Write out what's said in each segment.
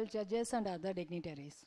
Honorable Judges and other dignitaries.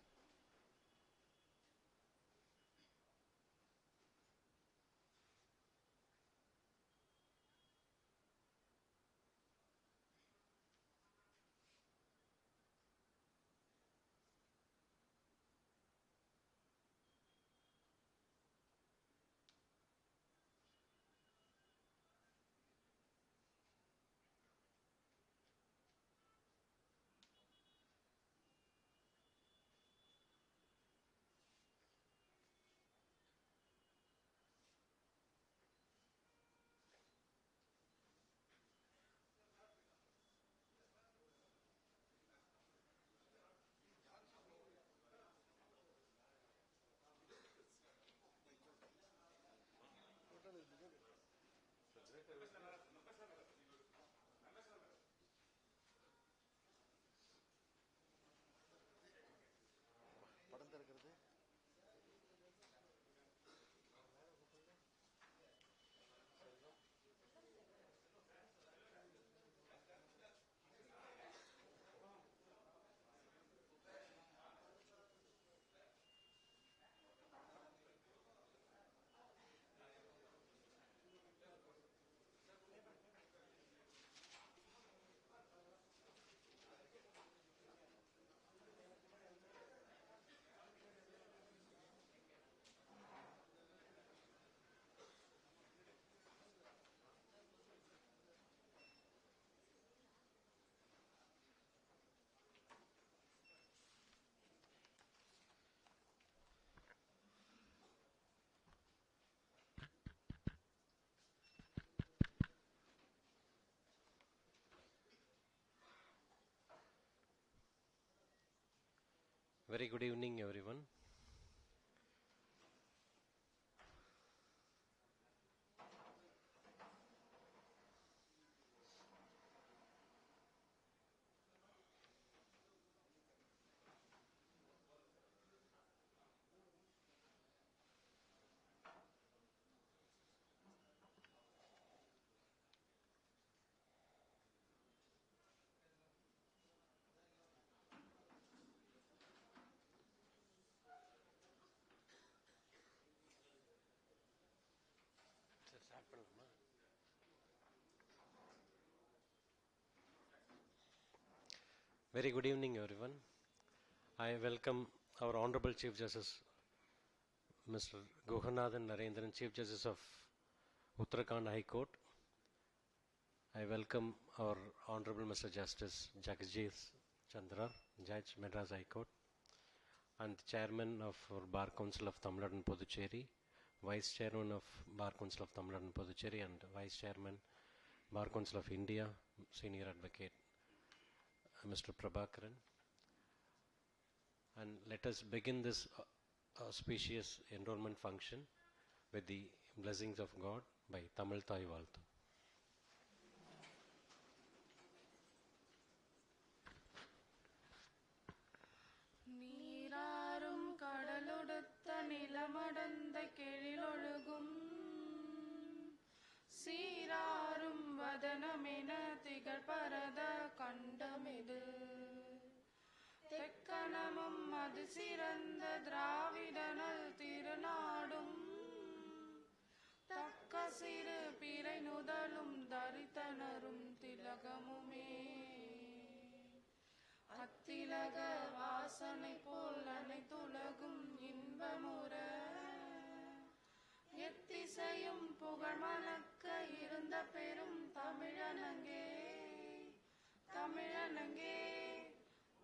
Very good evening, everyone. Very good evening, everyone. I welcome our Honorable Chief Justice, Mr. Guhanathan Narendar, Chief Justice of Uttarakhand High Court. I welcome our Honorable Mr. Justice Jagajit Chandra, Judge, Madras High Court, and Chairman of our Bar Council of Tamil Nadu and Puducherry, Vice Chairman of Bar Council of Tamil Nadu and Puducherry, and Vice Chairman, Bar Council of India, Senior Advocate, Mr. Prabhakaran. And let us begin this auspicious enrollment function with the blessings of God by Tamil Thai Valtu. நீராறும் கடலொடுத்த நிலமடந்த கெழிலொழுகும் சீராறும் வதனமென திகழ்பரத கண்டமிது தெக்கணமும் அது சிறந்த திராவிடனல் திருநாடும் தக்க சிறு பிறை நுதலும் தரித்தனரும் திலகமுமே அத்திலக வாசனை போல் அனைத்துலகும் இன்பமுற எத்திசையும் புகழ் மணக்க இருந்த பெரும் தமிழனங்கே தமிழனங்கே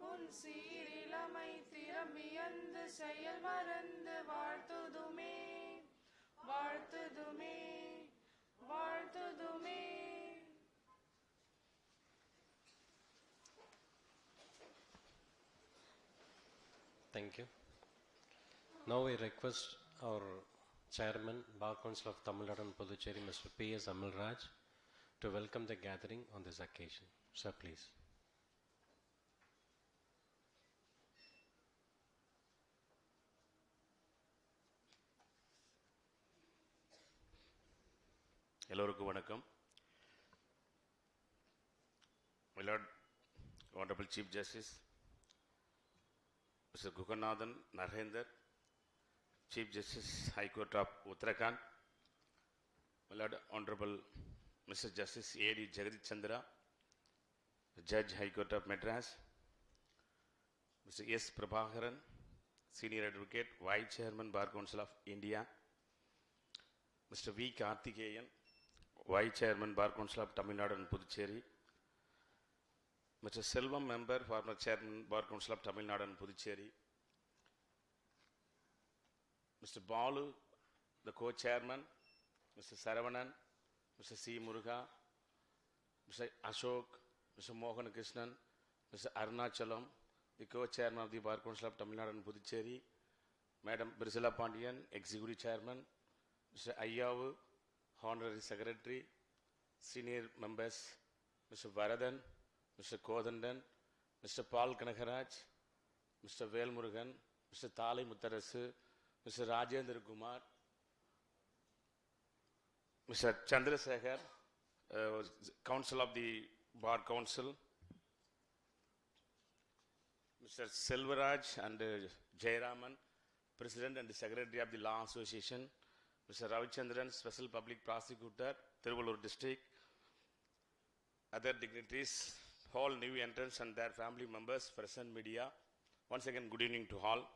உன் சீரிலமை திறமியந்து செயல் மறந்து வாழ்த்துதுமே வாழ்த்துதுமே வாழ்த்துதுமே. Thank you. Now I request our Chairman, Bar Council of Tamil Nadu and Puducherry, Mr. P.S. Amalraj, to welcome the gathering on this occasion. Sir, please. எல்லோருக்கும் வணக்கம். My Lord, Honorable Chief Justice, Mr. Guhanathan Narendar, Chief Justice, High Court of Uttarakhand, my Lord Honorable Mr. Justice A.D. Jagadit Chandra, Judge, High Court of Madras, Mr. S. Prabhakaran, Senior Advocate, Vice Chairman, Bar Council of India, Mr. V. Karthikeyan, Vice Chairman, Bar Council of Tamil Nadu and Puducherry, Mr. Selvam, Member, former Chairman, Bar Council of Tamil Nadu and Puducherry, Mr. Balu, the Co-Chairman, Mr. Saravanan, Mr. C. Muruga, Mr. Ashok, Mr. Mohan Krishnan, Mr. Arunachalam, the Co-Chairman of the Bar Council of Tamil Nadu and Puducherry, Madam Brisila Pandian, Executive Chairman, Mr. Ayyavu, Honorary Secretary, Senior Members, Mr. Varadan, Mr. Kodandan, Mr. Paul Kanakaraj, Mr. Vel Murugan, Mr. Thali Muttarasu, Mr. Rajendra Kumar, Mr. Chandrasekhar, Council of the Bar Council, Mr. Selvaraj and Jayaraman, President and Secretary of the Law Association, Mr. Ravichandran, Special Public Prosecutor, Tiruvallur District, other dignitaries, all new entrants and their family members, present media. Once again, good evening to all.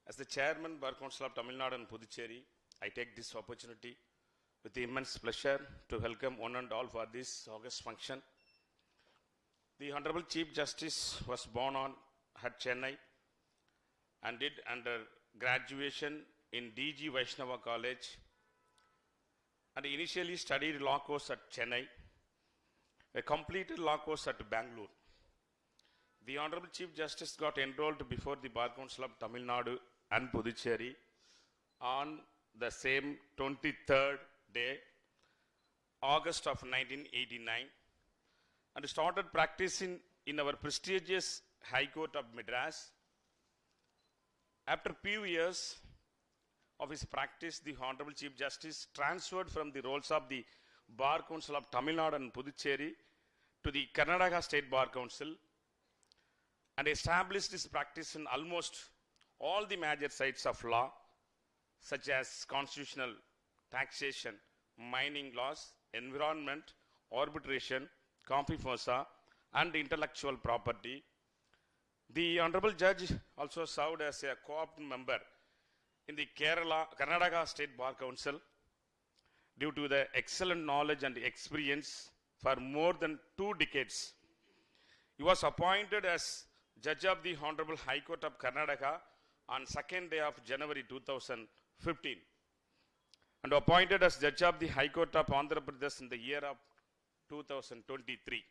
As the Chairman, Bar Council of Tamil Nadu and Puducherry, I take this opportunity with immense pleasure to welcome one and all for this August function. The Honorable Chief Justice was born at Chennai and did under graduation in D.G. Vaishnava College and initially studied law course at Chennai, a completed law course at Bangalore. The Honorable Chief Justice got enrolled before the Bar Council of Tamil Nadu and Puducherry on the same 23rd day, August of 1989, and started practicing in our prestigious High Court of Madras. After few years of his practice, the Honorable Chief Justice transferred from the roles of the Bar Council of Tamil Nadu and Puducherry to the Karnataka State Bar Council and established his practice in almost all the major sites of law, such as constitutional, taxation, mining laws, environment, arbitration, Kampi and intellectual property. The Honorable Judge also served as a co-op member in the Karnataka State Bar Council. Due to the excellent knowledge and experience for more than 2 decades, he was appointed as Judge of the Honorable High Court of Karnataka on 2nd day of January 2015 and appointed as Judge of the High Court of Andhra Pradesh in the year of 2023.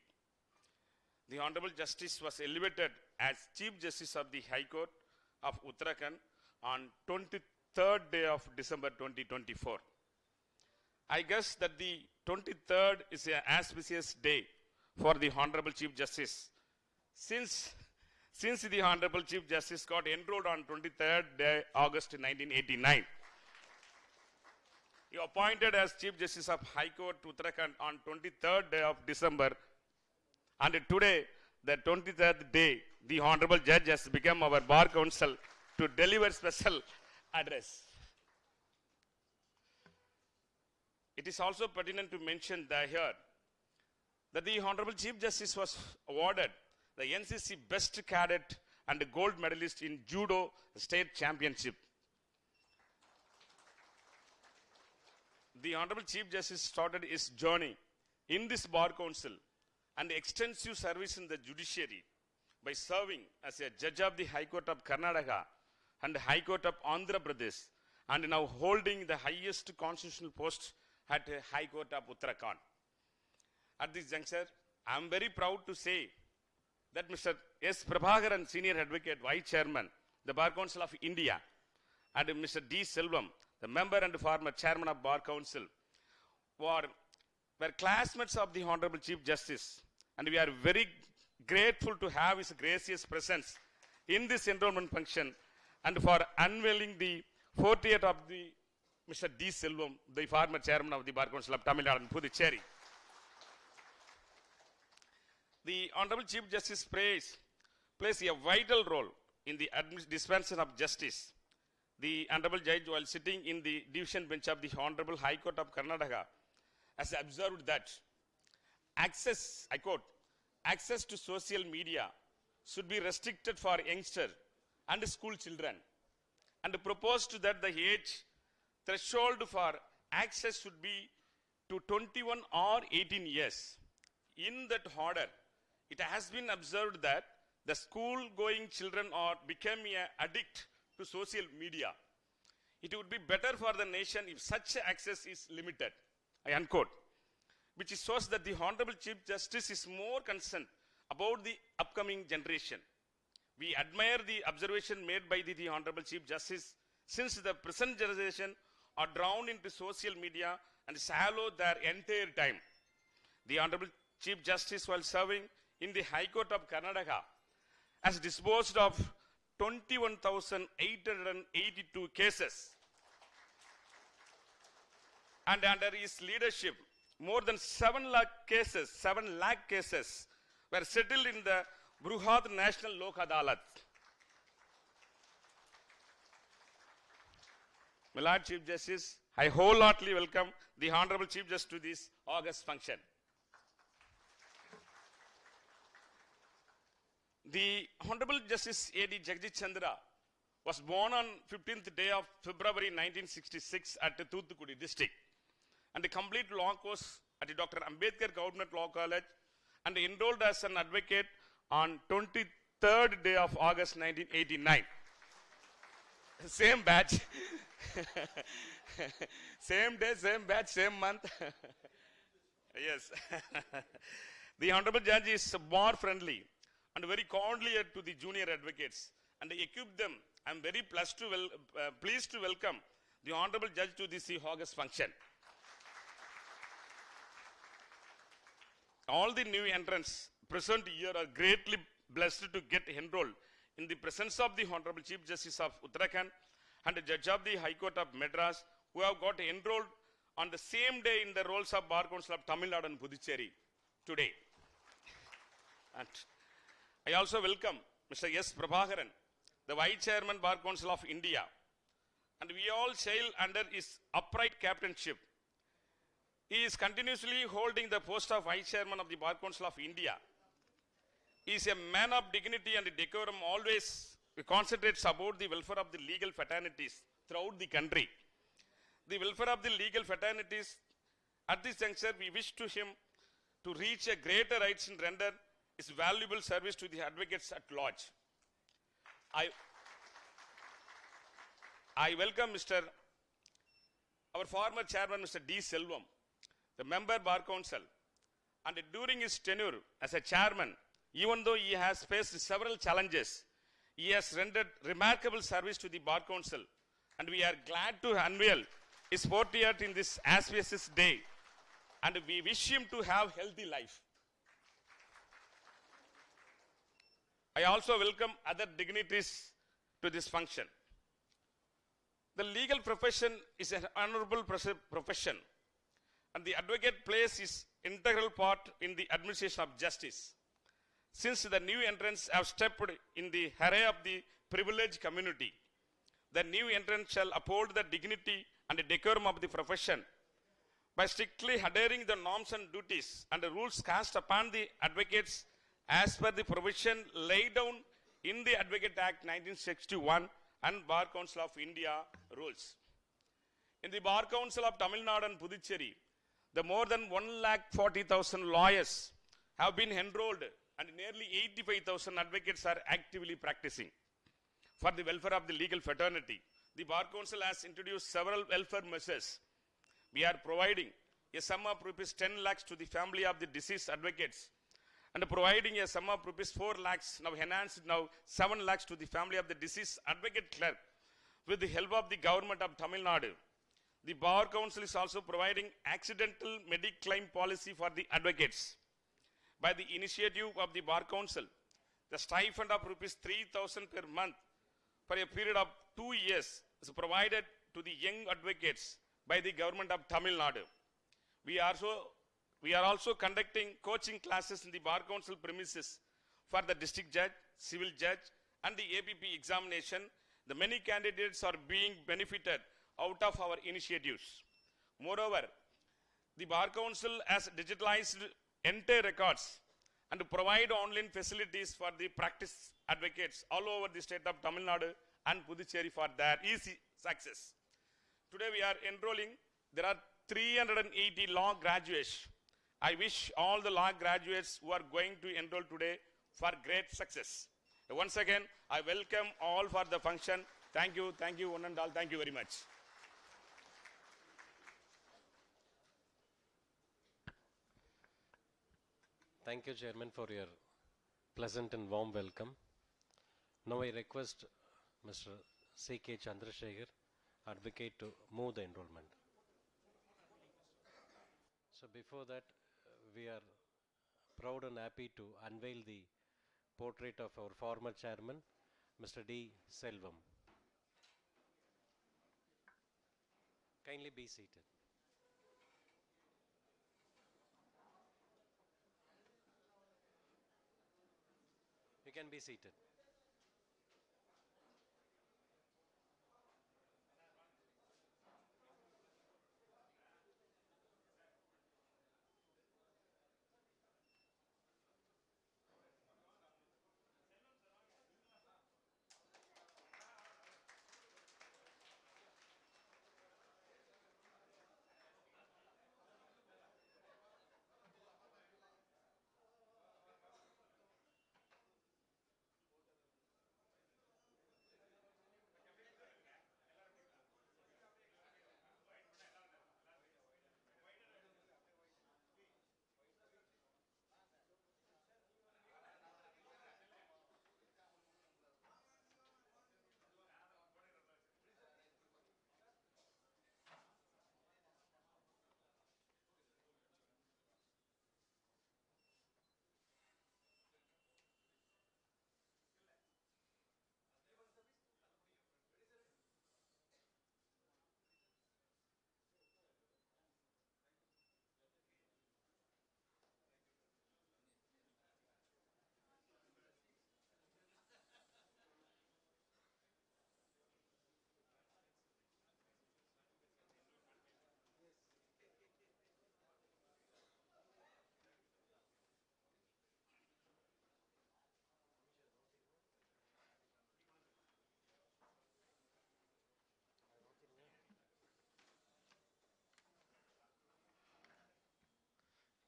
The Honorable Justice was elevated as Chief Justice of the High Court of Uttarakhand on 23rd day of December 2024. I guess that the 23rd is an auspicious day for the Honorable Chief Justice. Since the Honorable Chief Justice got enrolled on 23rd day, August 1989. He appointed as Chief Justice of High Court Uttarakhand on 23rd day of December. And today, the 23rd day, the Honorable Judge has become our Bar Council to deliver special address. It is also pertinent to mention here that the Honorable Chief Justice was awarded the NCC Best Cadet and Gold Medalist in Judo State Championship. The Honorable Chief Justice started his journey in this Bar Council and extensive service in the judiciary by serving as a Judge of the High Court of Karnataka and High Court of Andhra Pradesh, and now holding the highest constitutional post at High Court of Uttarakhand. At this juncture, I am very proud to say that Mr. S. Prabhakaran, Senior Advocate, Vice Chairman, the Bar Council of India, and Mr. D. Selvam, the Member and former Chairman of Bar Council, were classmates of the Honorable Chief Justice, and we are very grateful to have his gracious presence in this enrollment function and for unveiling the 40th of the Mr. D. Selvam, the former Chairman of the Bar Council of Tamil Nadu and Puducherry. The Honorable Chief Justice plays a vital role in the dispensation of justice, the Honorable Judge, while sitting in the division bench of the Honorable High Court of Karnataka, has observed that access, I quote, access to social media should be restricted for youngsters and school children, and proposed that the age threshold for access should be to 21 or 18 years. In that order, it has been observed that the school-going children are becoming an addict to social media. It would be better for the nation if such access is limited, I unquote, which shows that the Honorable Chief Justice is more concerned about the upcoming generation. We admire the observation made by the Honorable Chief Justice, since the present generation are drawn into social media and swallow their entire time. The Honorable Chief Justice, while serving in the High Court of Karnataka, has disposed of 21,882 cases. And under his leadership, more than 7 lakh cases were settled in the Bruhat National Lok Adalat. My Lord Chief Justice, I wholeheartedly welcome the Honorable Chief Justice to this August function. The Honorable Justice A.D. Jagdish Chandra was born on 15th day of February 1966 at Thoothukudi district, and completed law course at Dr. Ambedkar Government Law College, and enrolled as an advocate on 23rd day of August 1989. Same batch. Same day, same batch, same month. Yes. The Honorable Judge is more friendly and very kindly to the junior advocates, and equip them. I am very pleased to welcome the Honorable Judge to this August function. All the new entrants present here are greatly blessed to get enrolled in the presence of the Honorable Chief Justice of Uttarakhand and the Judge of the High Court of Madras, who have got enrolled on the same day in the rolls of Bar Council of Tamil Nadu and Puducherry today. And I also welcome Mr. S. Prabhakaran, the Vice Chairman Bar Council of India, and we all sail under his upright captainship. He is continuously holding the post of Vice Chairman of the Bar Council of India. He is a man of dignity and decorum, always concentrates about the welfare of the legal fraternities throughout the country. The welfare of the legal fraternities, at this juncture, we wish to him to reach a greater heights and render his valuable service to the advocates at large. I welcome our former chairman, Mr. D. Selvam, the member Bar Council, and during his tenure as a chairman, even though he has faced several challenges, he has rendered remarkable service to the Bar Council, and we are glad to unveil his 40th in this auspicious day, and we wish him to have healthy life. I also welcome other dignitaries to this function. The legal profession is an honorable profession, and the advocate plays his integral part in the administration of justice. Since the new entrants have stepped in the array of the privileged community, the new entrants shall uphold the dignity and the decorum of the profession by strictly adhering the norms and duties and the rules cast upon the advocates as per the provision laid down in the Advocate Act 1961 and Bar Council of India rules. In the Bar Council of Tamil Nadu and Puducherry, the more than 140,000 lawyers have been enrolled, and nearly 85,000 advocates are actively practicing. For the welfare of the legal fraternity, the Bar Council has introduced several welfare measures. We are providing a sum of rupees 10 lakhs to the family of the deceased advocates, and providing a sum of rupees 4 lakhs, now enhanced 7 lakhs to the family of the deceased advocate clerk with the help of the government of Tamil Nadu. The Bar Council is also providing accidental mediclaim policy for the advocates. By the initiative of the Bar Council, the stipend of rupees 3,000 per month for a period of 2 years is provided to the young advocates by the government of Tamil Nadu. We are also conducting coaching classes in the Bar Council premises for the district judge, civil judge, and the APP examination, the many candidates are being benefited out of our initiatives. Moreover, the Bar Council has digitalized entire records and provide online facilities for the practice advocates all over the state of Tamil Nadu and Puducherry for their easy success. Today we are enrolling, there are 380 law graduates. I wish all the law graduates who are going to enroll today for great success. Once again, I welcome all for the function. Thank you, one and all, thank you very much. Thank you, Chairman, for your pleasant and warm welcome. Now I request Mr. C.K. Chandrasekhar, Advocate, to move the enrollment. So before that, we are proud and happy to unveil the portrait of our former chairman, Mr. D. Selvam. Kindly be seated. You can be seated.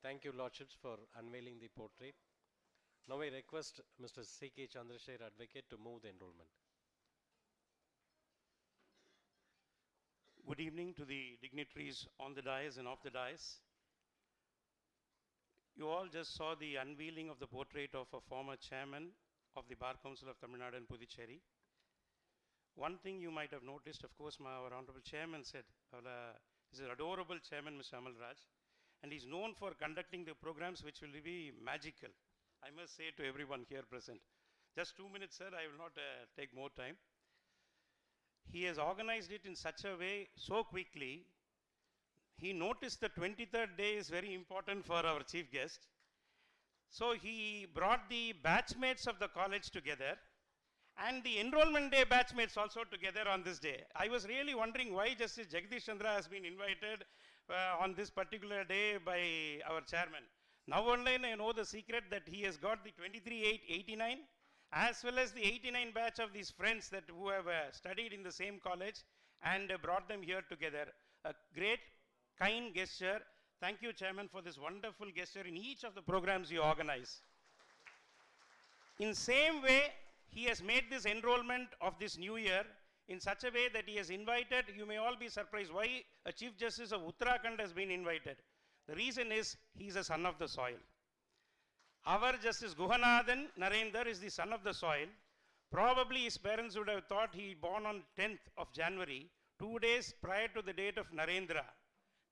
Thank you, Lordships, for unveiling the portrait. Now I request Mr. C.K. Chandrasekhar, Advocate, to move the enrollment. Good evening to the dignitaries on the dais and off the dais. You all just saw the unveiling of the portrait of a former chairman of the Bar Council of Tamil Nadu and Puducherry. One thing you might have noticed, of course, our Honorable Chairman said, he's an adorable chairman, Mr. Amal Raj, and he's known for conducting the programs which will be magical. I must say to everyone here present. Just 2 minutes, sir, I will not take more time. He has organized it in such a way so quickly. He noticed the 23rd day is very important for our chief guest. So he brought the batchmates of the college together and the enrollment day batchmates also together on this day. I was really wondering why Justice Jagdish Chandra has been invited on this particular day by our chairman. Now only I know the secret that he has got the 23-8-89 as well as the 89 batch of these friends that who have studied in the same college and brought them here together. A great, kind gesture. Thank you, Chairman, for this wonderful gesture in each of the programs you organize. In same way, he has made this enrollment of this new year in such a way that he has invited, you may all be surprised why a Chief Justice of Uttarakhand has been invited. The reason is he is a son of the soil. Our Justice Guhanathan Narendar is the son of the soil. Probably his parents would have thought he born on 10th of January, 2 days prior to the date of Narendra,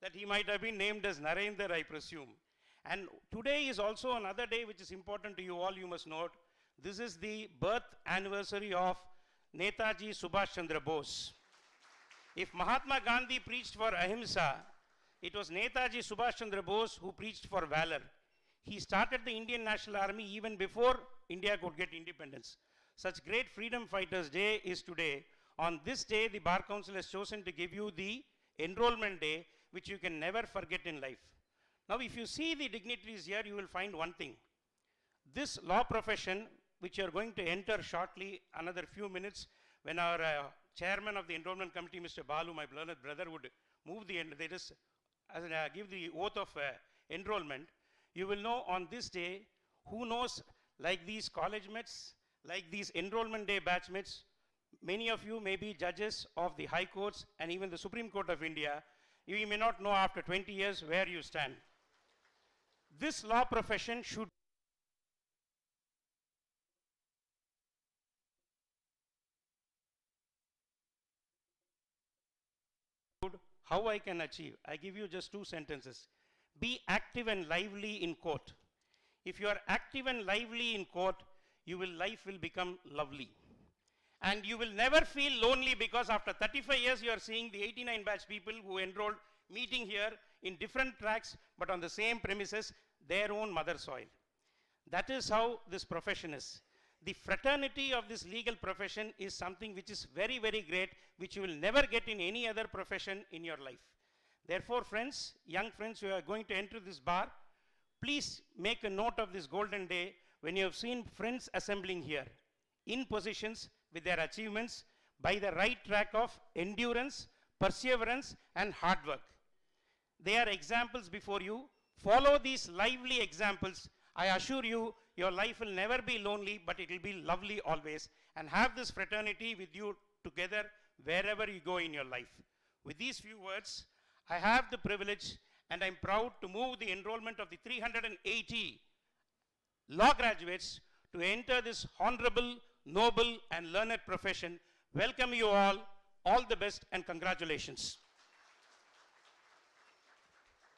that he might have been named as Narendar, I presume. And today is also another day which is important to you all, you must note. This is the birth anniversary of Netaji Subhash Chandra Bose. If Mahatma Gandhi preached for ahimsa, it was Netaji Subhash Chandra Bose who preached for valor. He started the Indian National Army even before India could get independence. such great freedom fighters day is today. On this day, the Bar Council has chosen to give you the enrollment day, which you can never forget in life. Now, if you see the dignitaries here, you will find one thing. This law profession, which you are going to enter shortly, another few minutes, when our chairman of the enrollment committee, Mr. Balu, my beloved brother, would move the end, they just give the oath of enrollment, you will know on this day, who knows, like these college mates, like these enrollment day batch mates, many of you may be judges of the high courts and even the Supreme Court of India. You may not know after 20 years where you stand. This law profession should how I can achieve. I give you just 2 sentences. Be active and lively in court. If you are active and lively in court, life will become lovely. And you will never feel lonely, because after 35 years you are seeing the 89 batch people who enrolled meeting here in different tracks but on the same premises, their own mother soil. That is how this profession is. The fraternity of this legal profession is something which is very, very great, which you will never get in any other profession in your life. Therefore, friends, young friends who are going to enter this bar, please make a note of this golden day when you have seen friends assembling here in positions with their achievements by the right track of endurance, perseverance, and hard work. They are examples before you. Follow these lively examples. I assure you, your life will never be lonely, but it will be lovely always. And have this fraternity with you together wherever you go in your life. With these few words, I have the privilege and I'm proud to move the enrollment of the 380 law graduates to enter this honorable, noble, and learned profession. Welcome you all the best, and congratulations.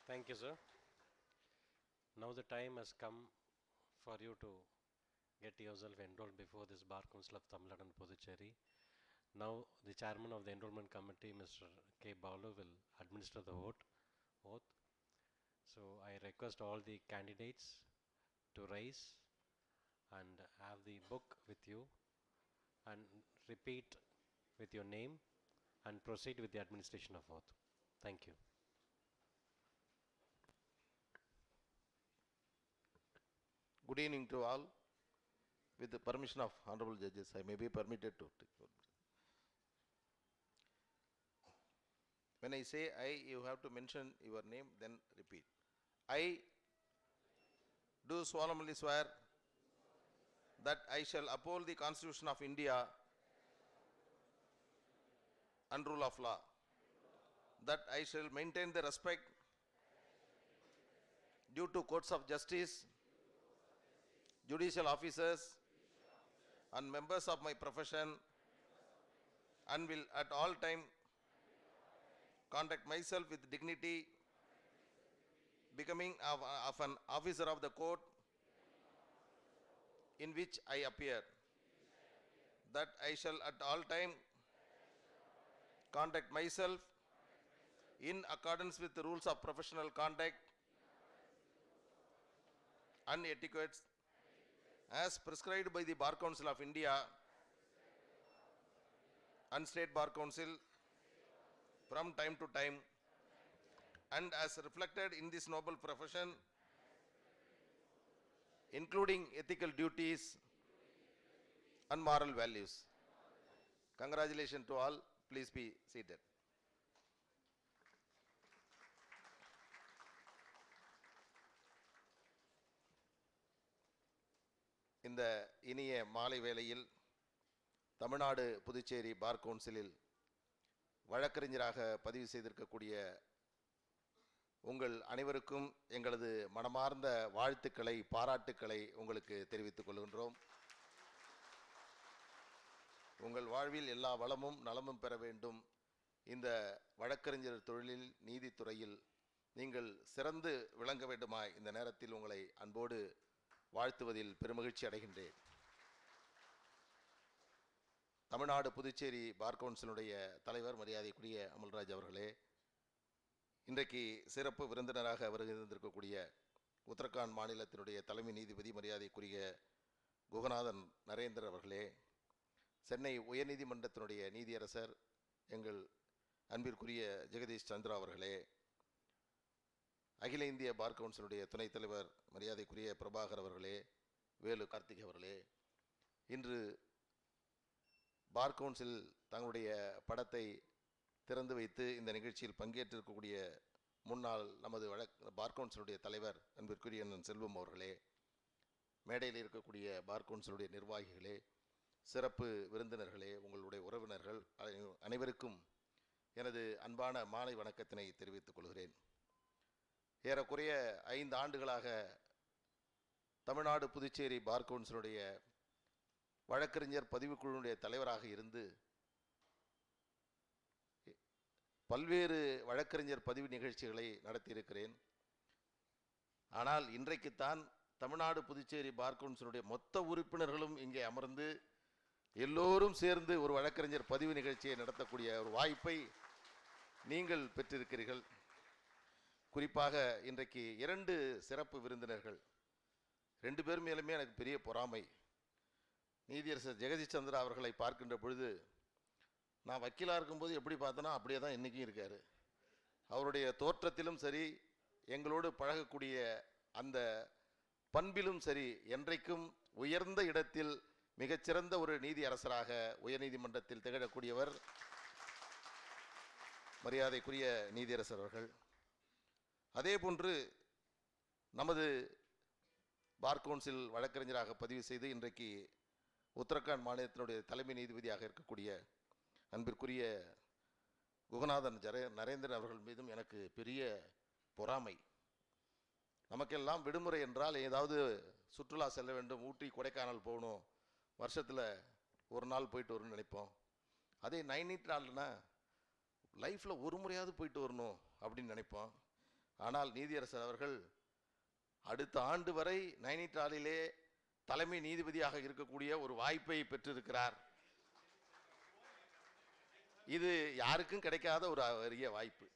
Thank you, sir. Now the time has come for you to get yourself enrolled before this Bar Council of Tamil Nadu and Puducherry. Now the chairman of the enrollment committee, Mr. K. Balu, will administer the oath. So I request all the candidates to rise and have the book with you and repeat with your name and proceed with the administration of oath. Thank you. Good evening to all. With the permission of honorable judges, I may be permitted to take over. When I say I, you have to mention your name, then repeat. I do solemnly swear that I shall uphold the Constitution of India and rule of law, that I shall maintain the respect due to courts of justice, judicial officers, and members of my profession, and will at all time conduct myself with dignity, becoming of an officer of the court in which I appear, that I shall at all time conduct myself in accordance with the rules of professional conduct and etiquettes as prescribed by the Bar Council of India and State Bar Council from time to time, and as reflected in this noble profession, including ethical duties and moral values. Congratulations to all. Please be seated. இந்த இனிய மாலை வேளையில் தமிழ்நாடு புதுச்சேரி பார் கவுன்சிலில் வழக்கறிஞராக பதிவு செய்திருக்கக்கூடிய உங்கள் அனைவருக்கும் எங்களது மனமார்ந்த வாழ்த்துக்களை, பாராட்டுக்களை உங்களுக்கு தெரிவித்துக் கொள்கின்றோம். உங்கள் வாழ்வில் எல்லா வளமும் நலமும் பெற வேண்டும். இந்த வழக்கறிஞர் தொழிலில், நீதித்துறையில் நீங்கள் சிறந்து விளங்க வேண்டுமாய் இந்த நேரத்தில் உங்களை அன்போடு வாழ்த்துவதில் பெருமகிழ்ச்சி அடைகின்றேன். தமிழ்நாடு புதுச்சேரி பார் கவுன்சிலுடைய தலைவர் மரியாதைக்குரிய அமல்ராஜ் அவர்களே, இன்றைக்கு சிறப்பு விருந்தினராக வருகின்றிருக்கக்கூடிய உத்தரகாண்ட் மாநிலத்தினுடைய தலைமை நீதிபதி மரியாதைக்குரிய குகநாதன் நரேந்தர் அவர்களே, சென்னை உயர்நீதிமன்றத்தினுடைய நீதியரசர் எங்கள் அன்பிற்குரிய ஜெகதீஷ் சந்திரா அவர்களே, அகில இந்திய பார் கவுன்சிலுடைய துணைத் தலைவர் மரியாதைக்குரிய பிரபாகர் அவர்களே, வேலு கார்த்திக் அவர்களே, இன்று பார் கவுன்சில் தங்களுடைய படத்தை திறந்து வைத்து இந்த நிகழ்ச்சியில் பங்கேற்றிருக்கக்கூடிய முன்னாள் நமது பார் கவுன்சிலுடைய தலைவர் அன்பிற்குரிய செல்வம் அவர்களே, மேடையில் இருக்கக்கூடிய பார் கவுன்சிலுடைய நிர்வாகிகளே, சிறப்பு விருந்தினர்களே, உங்களுடைய உறவினர்கள் அனைவருக்கும் எனது அன்பான மாலை வணக்கத்தினை தெரிவித்துக் கொள்கிறேன். ஏறக்குறைய 5 ஆண்டுகளாக தமிழ்நாடு புதுச்சேரி பார் கவுன்சிலுடைய வழக்கறிஞர் பதிவுக்குழுவுடைய தலைவராக இருந்து பல்வேறு வழக்கறிஞர் பதிவு நிகழ்ச்சிகளை நடத்தியிருக்கிறேன். ஆனால் இன்றைக்குத்தான் தமிழ்நாடு புதுச்சேரி பார் கவுன்சிலுடைய மொத்த உறுப்பினர்களும் இங்கே அமர்ந்து எல்லோரும் சேர்ந்து ஒரு வழக்கறிஞர் பதிவு நிகழ்ச்சியை நடத்தக்கூடிய ஒரு வாய்ப்பை நீங்கள் பெற்றிருக்கிறீர்கள். குறிப்பாக இன்றைக்கு 2 சிறப்பு விருந்தினர்கள், 2 பேர் மேலுமே எனக்கு பெரிய பொறாமை. நீதியரசர் ஜெகதீஷ் சந்திரா அவர்களை பார்க்கின்ற பொழுது நான் வக்கீலாக இருக்கும்போது எப்படி பார்த்தேனோ அப்படியே தான் இன்றைக்கும் இருக்கார். அவருடைய தோற்றத்திலும் சரி, எங்களோடு பழகக்கூடிய அந்த பண்பிலும் சரி, என்றைக்கும் உயர்ந்த இடத்தில் மிகச்சிறந்த ஒரு நீதி அரசராக உயர்நீதிமன்றத்தில் திகழக்கூடியவர் மரியாதைக்குரிய நீதியரசர் அவர்கள். அதே போன்று நமது பார் கவுன்சில் வழக்கறிஞராக பதிவு செய்து இன்றைக்கு உத்தரகாண்ட் மாநிலத்தினுடைய தலைமை நீதிபதியாக இருக்கக்கூடிய அன்பிற்குரிய குகநாதன் நரேந்திரன் அவர்கள் மீதும் எனக்கு பெரிய பொறாமை. நமக்கெல்லாம் விடுமுறை என்றால் ஏதாவது சுற்றுலா செல்ல வேண்டும், ஊட்டி கொடைக்கானல் போகணும், வருஷத்தில் ஒரு நாள் போயிட்டு வரணும்னு நினைப்போம். அதே நைனிடால்னா லைஃப்பில் ஒரு முறையாவது போயிட்டு வரணும் அப்படின்னு நினைப்போம். ஆனால் நீதியரசர் அவர்கள் அடுத்த ஆண்டு வரை நைனிடாலிலே தலைமை நீதிபதியாக இருக்கக்கூடிய ஒரு வாய்ப்பை பெற்றிருக்கிறார். இது யாருக்கும் கிடைக்காத ஒரு அரிய வாய்ப்பு.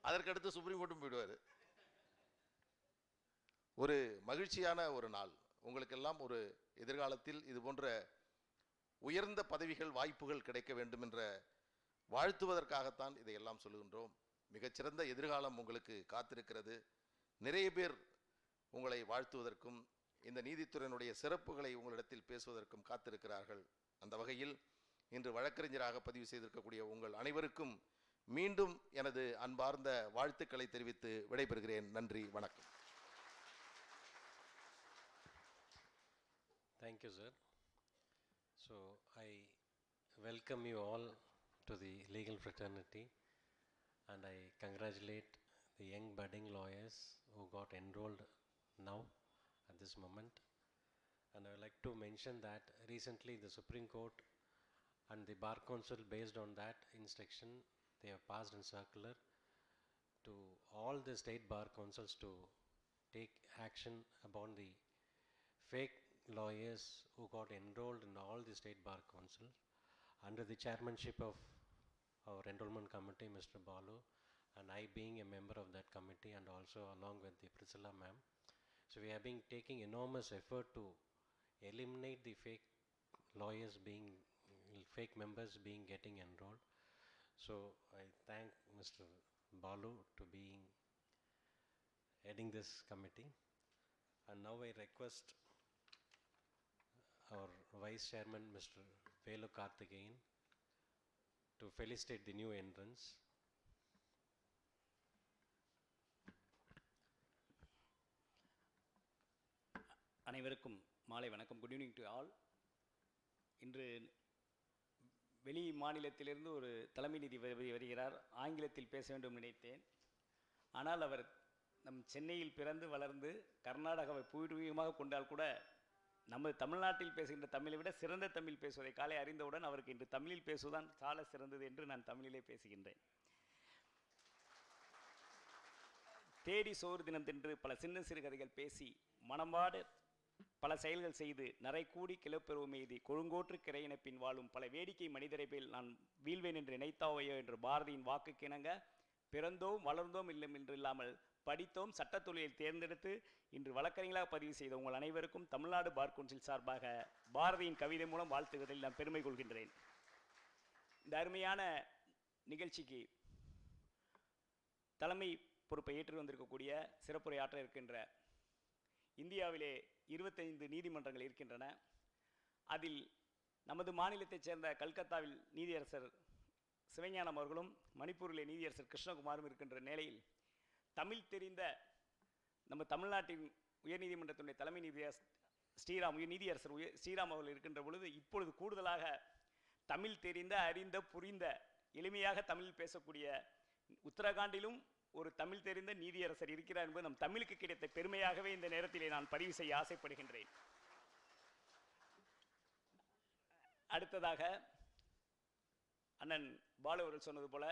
அதற்கடுத்து சுப்ரீம் கோர்ட்டும் போயிடுவார். ஒரு மகிழ்ச்சியான ஒரு நாள். உங்களுக்கெல்லாம் ஒரு எதிர்காலத்தில் இது போன்ற உயர்ந்த பதவிகள் வாய்ப்புகள் கிடைக்க வேண்டும் என்ற வாழ்த்துவதற்காகத்தான் இதையெல்லாம் சொல்லுகின்றோம். மிகச்சிறந்த எதிர்காலம் உங்களுக்கு காத்திருக்கிறது. நிறைய பேர் உங்களை வாழ்த்துவதற்கும் இந்த நீதித்துறையினுடைய சிறப்புகளை உங்களிடத்தில் பேசுவதற்கும் காத்திருக்கிறார்கள். அந்த வகையில் இன்று வழக்கறிஞராக பதிவு செய்திருக்கக்கூடிய உங்கள் அனைவருக்கும் மீண்டும் எனது அன்பார்ந்த வாழ்த்துக்களை தெரிவித்து விடைபெறுகிறேன். நன்றி, வணக்கம். Thank you, sir. So I welcome you all to the legal fraternity, and I congratulate the young budding lawyers who got enrolled now at this moment. And I would like to mention that recently the Supreme Court and the Bar Council, based on that instruction, they have passed in circular to all the state bar councils to take action upon the fake lawyers who got enrolled in all the state bar councils under the chairmanship of our enrollment committee, Mr. Balu, and I being a member of that committee, and also along with the Priscilla ma'am. So we have been taking enormous effort to eliminate the fake lawyers fake members getting enrolled. So I thank Mr. Balu to being heading this committee, and now I request our Vice Chairman, Mr. Velu Karthikeyan, to felicitate the new entrants. அனைவருக்கும் மாலை வணக்கம். Good evening to all. இன்று வெளி மாநிலத்திலிருந்து ஒரு தலைமை நீதிபதி வருகிறார். ஆங்கிலத்தில் பேச வேண்டும் நினைத்தேன். ஆனால் அவர் நம் சென்னையில் பிறந்து வளர்ந்து கர்நாடகாவை பூர்வீகமாக கொண்டால் கூட நமது தமிழ்நாட்டில் பேசுகின்ற தமிழை விட சிறந்த தமிழ் பேசுவதை காலை அறிந்தவுடன் அவருக்கு இன்று தமிழில் பேசுவதுதான் சால சிறந்தது என்று நான் தமிழிலே பேசுகின்றேன். தேடி சோறு தினத்தென்று பல சின்ன சிறு கதைகள் பேசி மனம்பாடு பல செயல்கள் செய்து நரை கூடி கிளப்பெருவம் எய்தி கொழுங்கோற்று கிரையினப்பின் வாழும் பல வேடிக்கை மனிதரை பேல் நான் வீழ்வேன் என்று நினைத்தாவையோ என்று பாரதியின் வாக்குக்கிணங்க பிறந்தோம் வளர்ந்தோம் இல்லை என்று இல்லாமல் படித்தோம், சட்டத் தொழிலை தேர்ந்தெடுத்து இன்று வழக்கறிஞர்களாக பதிவு செய்த உங்கள் அனைவருக்கும் தமிழ்நாடு பார் கவுன்சில் சார்பாக பாரதியின் கவிதை மூலம் வாழ்த்துவதில் நான் பெருமை கொள்கின்றேன். இந்த அருமையான நிகழ்ச்சிக்கு தலைமை பொறுப்பை ஏற்று வந்திருக்கக்கூடிய சிறப்புரை ஆற்ற இருக்கின்ற இந்தியாவிலே 25 நீதிமன்றங்கள் இருக்கின்றன. அதில் நமது மாநிலத்தைச் சேர்ந்த கல்கத்தாவில் நீதியரசர் சிவஞானம் அவர்களும் மணிப்பூரிலே நீதியரசர் கிருஷ்ணகுமாரும் இருக்கின்ற நிலையில் தமிழ் தெரிந்த நம்ம தமிழ்நாட்டின் உயர்நீதிமன்றத்தினுடைய தலைமை நீதியரசர் ஸ்ரீராம் அவர்கள் இருக்கின்ற பொழுது இப்பொழுது கூடுதலாக தமிழ் தெரிந்த, அறிந்த, புரிந்த, எளிமையாக தமிழில் பேசக்கூடிய உத்தரகாண்டிலும் ஒரு தமிழ் தெரிந்த நீதியரசர் இருக்கிறார் என்பது நம் தமிழுக்கு கிடைத்த பெருமையாகவே இந்த நேரத்திலே நான் பதிவு செய்ய ஆசைப்படுகின்றேன். அடுத்ததாக அண்ணன் பாலு அவர்கள் சொன்னது போல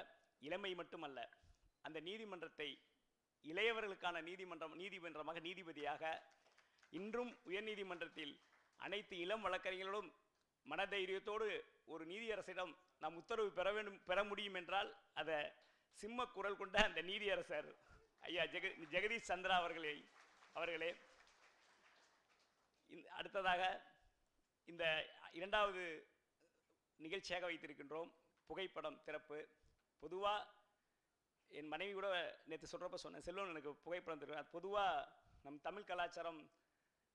இளமை மட்டுமல்ல, அந்த நீதிமன்றத்தை இளையவர்களுக்கான நீதிமன்றமாக நீதிபதியாக இன்றும் உயர்நீதிமன்றத்தில் அனைத்து இளம் வழக்கறிஞர்களும் மனதைரியத்தோடு ஒரு நீதியரசிடம் நாம் உத்தரவு பெற முடியும் என்றால் அதை சிம்ம குரல் கொண்ட அந்த நீதியரசர் ஐயா ஜெகதீஷ் சந்திரா அவர்களே. அடுத்ததாக இந்த இரண்டாவது நிகழ்ச்சியாக வைத்திருக்கின்றோம் புகைப்படம் திறப்பு. பொதுவாக என் மனைவி கூட நேற்று சொல்கிறப்ப சொன்னேன், செல்வன் எனக்கு புகைப்படம் திறப்பு. பொதுவாக நம் தமிழ் கலாச்சாரம்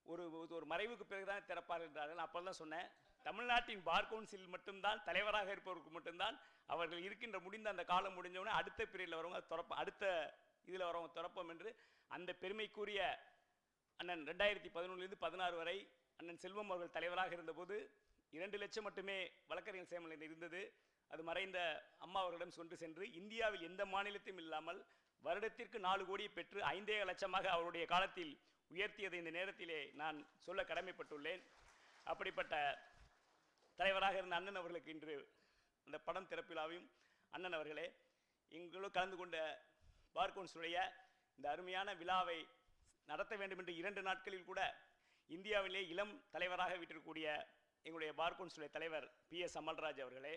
ஒரு மறைவுக்கு பிறகுதான் திறப்பார்கள் என்றார்கள். அப்போ தான் சொன்னேன், தமிழ்நாட்டின் பார் கவுன்சில் மட்டும்தான் தலைவராக இருப்பவருக்கு மட்டும்தான் அவர்கள் இருக்கின்ற முடிந்த அந்த காலம் முடிஞ்சவுடனே அடுத்த பீரியடில் வரவங்க அடுத்த இதில் வரவங்க திறப்போம் என்று அந்த பெருமைக்குரிய அண்ணன் 2011 16 வரை அண்ணன் செல்வம் அவர்கள் தலைவராக இருந்தபோது 2 லட்சம் மட்டுமே வழக்கறிஞர் சேமல் இருந்தது. அது மறைந்த அம்மா அவர்களிடம் கொண்டு சென்று இந்தியாவில் எந்த மாநிலத்தையும் இல்லாமல் வருடத்திற்கு 4 கோடியை பெற்று 5 லட்சமாக அவருடைய காலத்தில் உயர்த்தியதை இந்த நேரத்திலே நான் சொல்ல கடமைப்பட்டுள்ளேன். அப்படிப்பட்ட தலைவராக இருந்த அண்ணன் அவர்களுக்கு இன்று அந்த படம் திறப்பிலாவையும் அண்ணன் அவர்களே எங்களோடு கலந்து கொண்ட பார் கவுன்சிலுடைய இந்த அருமையான விழாவை நடத்த வேண்டும் என்று 2 நாட்களில் கூட இந்தியாவிலே இளம் தலைவராக விட்டிருக்கக்கூடிய எங்களுடைய பார் கவுன்சிலுடைய தலைவர் PS அமல்ராஜ் அவர்களே,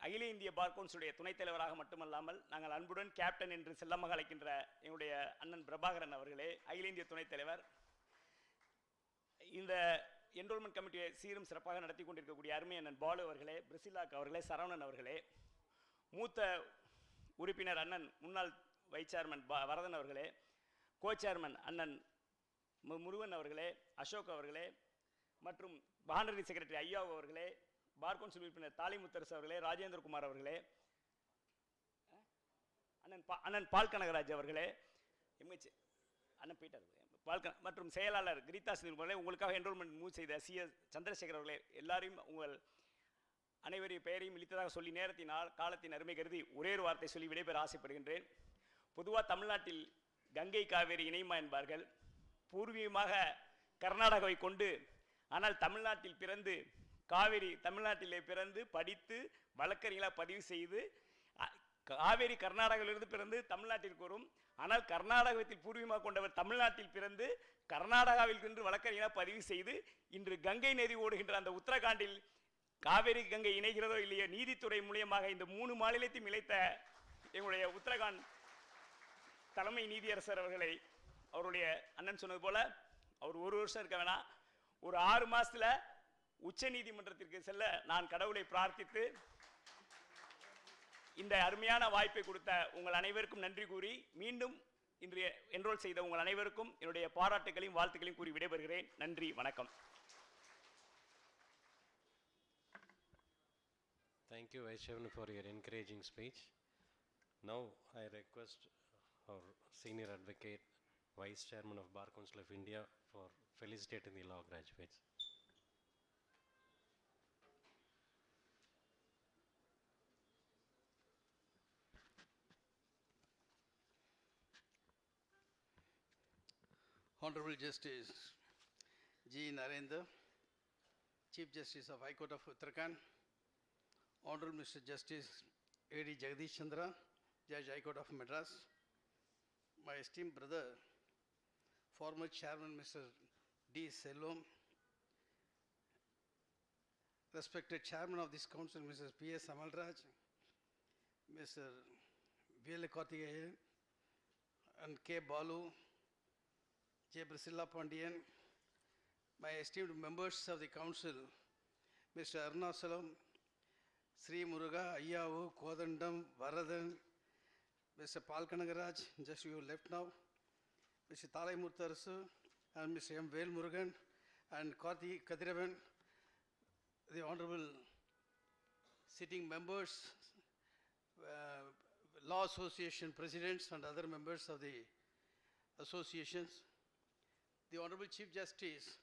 அகில இந்திய பார் கவுன்சிலுடைய துணைத் தலைவராக மட்டுமல்லாமல் நாங்கள் அன்புடன் கேப்டன் என்று செல்லமாக அழைக்கின்ற எங்களுடைய அண்ணன் பிரபாகரன் அவர்களே, அகில இந்திய துணைத் தலைவர், இந்த என்ரோல்மெண்ட் கமிட்டியை சீரும் சிறப்பாக நடத்தி கொண்டிருக்கக்கூடிய அருமை அண்ணன் பாலு அவர்களே, பிரிசிலாக் அவர்களே, சரவணன் அவர்களே, மூத்த உறுப்பினர் அண்ணன் முன்னாள் வைஸ் சேர்மன் வரதன் அவர்களே, கோ சேர்மன் அண்ணன் முருகன் அவர்களே, அசோக் அவர்களே, மற்றும் வானரி செக்ரட்டரி ஐயா அவர்களே, பார் கவுன்சில் உறுப்பினர் தாலிமுத்தரசு அவர்களே, ராஜேந்திரகுமார் அவர்களே, அண்ணன் பால் கனகராஜ் அவர்களே, அண்ணன் பீட்டர் மற்றும் செயலாளர் கிரீதா சிறுவர்களே, உங்களுக்காக என்ரோல்மெண்ட் மூவ் செய்த CS சந்திரசேகர் அவர்களே, எல்லாரையும் உங்கள் அனைவரையும் பெயரையும் இழித்ததாக சொல்லி நேரத்தினால் காலத்தின் அருமை கருதி ஒரே ஒரு வார்த்தை சொல்லி விடைபெற ஆசைப்படுகின்றேன். பொதுவாக தமிழ்நாட்டில் கங்கை காவேரி இணைமா என்பார்கள். பூர்வீகமாக கர்நாடகாவை கொண்டு, ஆனால் தமிழ்நாட்டில் பிறந்து தமிழ்நாட்டிலே பிறந்து படித்து வழக்கறிஞர்களாக பதிவு செய்து காவேரி கர்நாடகாவிலிருந்து பிறந்து தமிழ்நாட்டிற்கு வரும். ஆனால் கர்நாடகத்தில் பூர்வீகமாக கொண்டவர் தமிழ்நாட்டில் பிறந்து கர்நாடகாவில் சென்று வழக்கறிஞராக பதிவு செய்து இன்று கங்கை நதி ஓடுகின்ற அந்த உத்தரகாண்டில் காவேரி கங்கை இணைகிறதோ இல்லையோ நீதித்துறை மூலியமாக இந்த 3 மாநிலத்தையும் இணைத்த எங்களுடைய உத்தரகாண்ட் தலைமை நீதியரசர் அவர்களை, அவருடைய அண்ணன் சொன்னது போல அவர் 1 வருஷம் இருக்க வேணாம், ஒரு 6 மாசத்துல உச்ச நீதிமன்றத்திற்கு செல்ல நான் கடவுளை பிரார்த்தித்து இந்த அருமையான வாய்ப்பை கொடுத்த உங்கள் அனைவருக்கும் நன்றி கூறி மீண்டும் இன்று என்ரோல் செய்த உங்கள் அனைவருக்கும் என்னுடைய பாராட்டுகளையும் வாழ்த்துக்களையும் கூறி விடைபெறுகிறேன். நன்றி, வணக்கம். Thank you, Vice Chairman, for your encouraging speech. Now I request our Senior Advocate, Vice Chairman of Bar Council of India, for felicitating the law graduates. Honorable Justice G. Narendar, Chief Justice of High Court of Uttarakhand, Honorable Mr. Justice A.D. Jagadish Chandra, Judge High Court of Madras, my esteemed brother, former Chairman Mr. D. Selvam, respected Chairman of this Council Mrs. P.S. Amalraj, Mr. V.L. Karthikeyan, and K. Balu, J. Priscilla Pandian, my esteemed members of the council, Mr. Arnasalam, Sri Muruga, Ayyavu, Kodandam, Varadan, Mr. Palkanagaraj, just you left now, Mr. Talai Murtarasu, and Mr. M. Vel Murugan, and Karthi Kadiravan, the Honorable sitting members, Law Association presidents, and other members of the associations, the Honorable Chief Justice,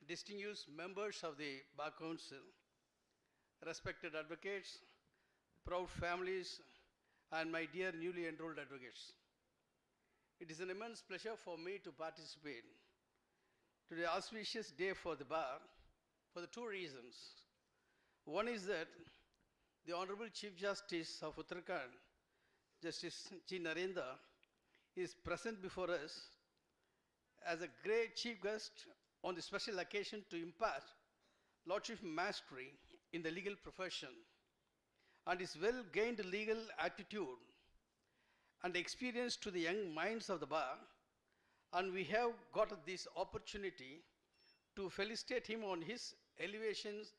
distinguished members of the Bar Council, respected advocates, proud families, and my dear newly enrolled advocates. It is an immense pleasure for me to participate to the auspicious day for the bar for the two reasons. One is that the Honorable Chief Justice of Uttarakhand, Justice G. Narendar, is present before us as a great chief guest on the special occasion to impart Lordship mastery in the legal profession and his well-gained legal attitude and experience to the young minds of the bar, and we have got this opportunity to felicitate him on his elevations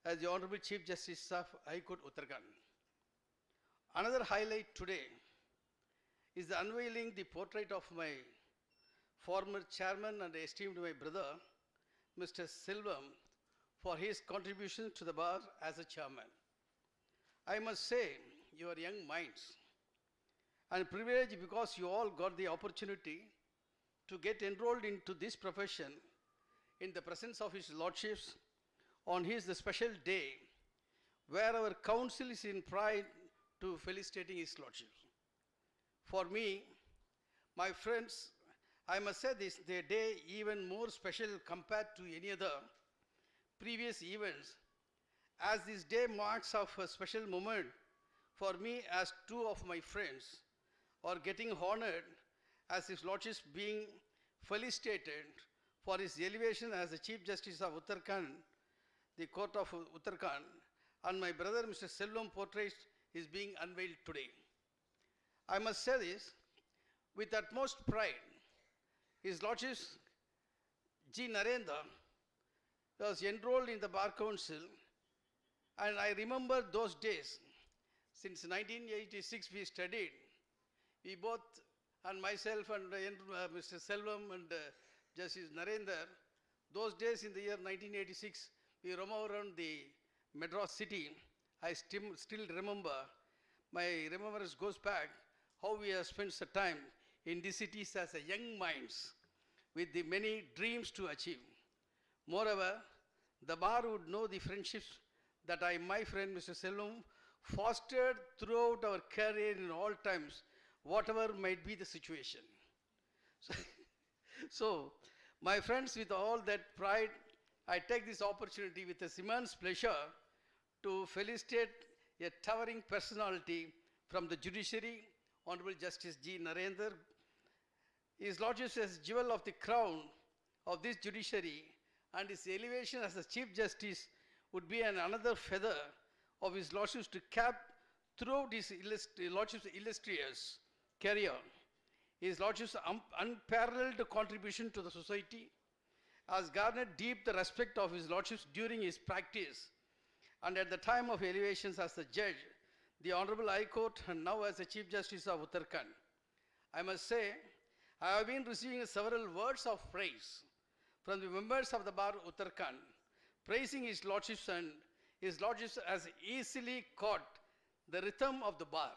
as the Honorable Chief Justice of High Court Uttarakhand. Another highlight today is the unveiling the portrait of my former chairman and esteemed my brother, Mr. Selvam, for his contribution to the bar as a chairman. I must say, you are young minds, and privileged because you all got the opportunity to get enrolled into this profession in the presence of his lordships on his the special day, where our council is in pride to felicitating his lordship. For me, my friends, I must say this, the day even more special compared to any other previous events, as this day marks of a special moment for me, as two of my friends are getting honored as his lordship being felicitated for his elevation as the Chief Justice of Uttarakhand, the Court of Uttarakhand, and my brother Mr. Selvam portrait is being unveiled today. I must say this with utmost pride. His Lordship G. Narendar was enrolled in the Bar Council, and I remember those days. Since 1986 we studied. We both, and myself and Mr. Selvam and Justice Narendar, those days in the year 1986, we roam around the Madras city. I still remember, my remembrance goes back, how we have spent the time in these cities as a young minds with the many dreams to achieve. Moreover, the bar would know the friendships that I, my friend Mr. Selvam, fostered throughout our career in all times, whatever might be the situation. So, my friends, with all that pride, I take this opportunity with a immense pleasure to felicitate a towering personality from the judiciary, Honorable Justice G. Narendar. His Lordship as jewel of the crown of this judiciary, and his elevation as the Chief Justice would be another feather of his Lordship's to cap throughout his Lordship's illustrious career. His Lordship's unparalleled contribution to the society has garnered deep the respect of his Lordships during his practice, and at the time of elevations as the judge, the Honorable High Court, and now as the Chief Justice of Uttarakhand. I must say, I have been receiving several words of praise from the members of the Bar Uttarakhand, praising his Lordships, and his Lordships has easily caught the rhythm of the bar.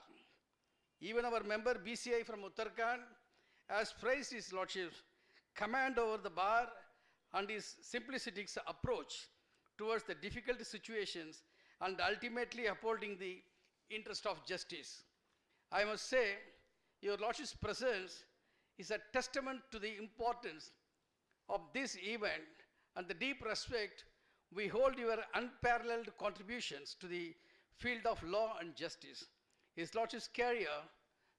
Even our member BCI from Uttarakhand has praised his Lordship's command over the bar and his simplistic approach towards the difficult situations and ultimately upholding the interest of justice. I must say, your Lordship's presence is a testament to the importance of this event and the deep respect we hold your unparalleled contributions to the field of law and justice. His Lordship's career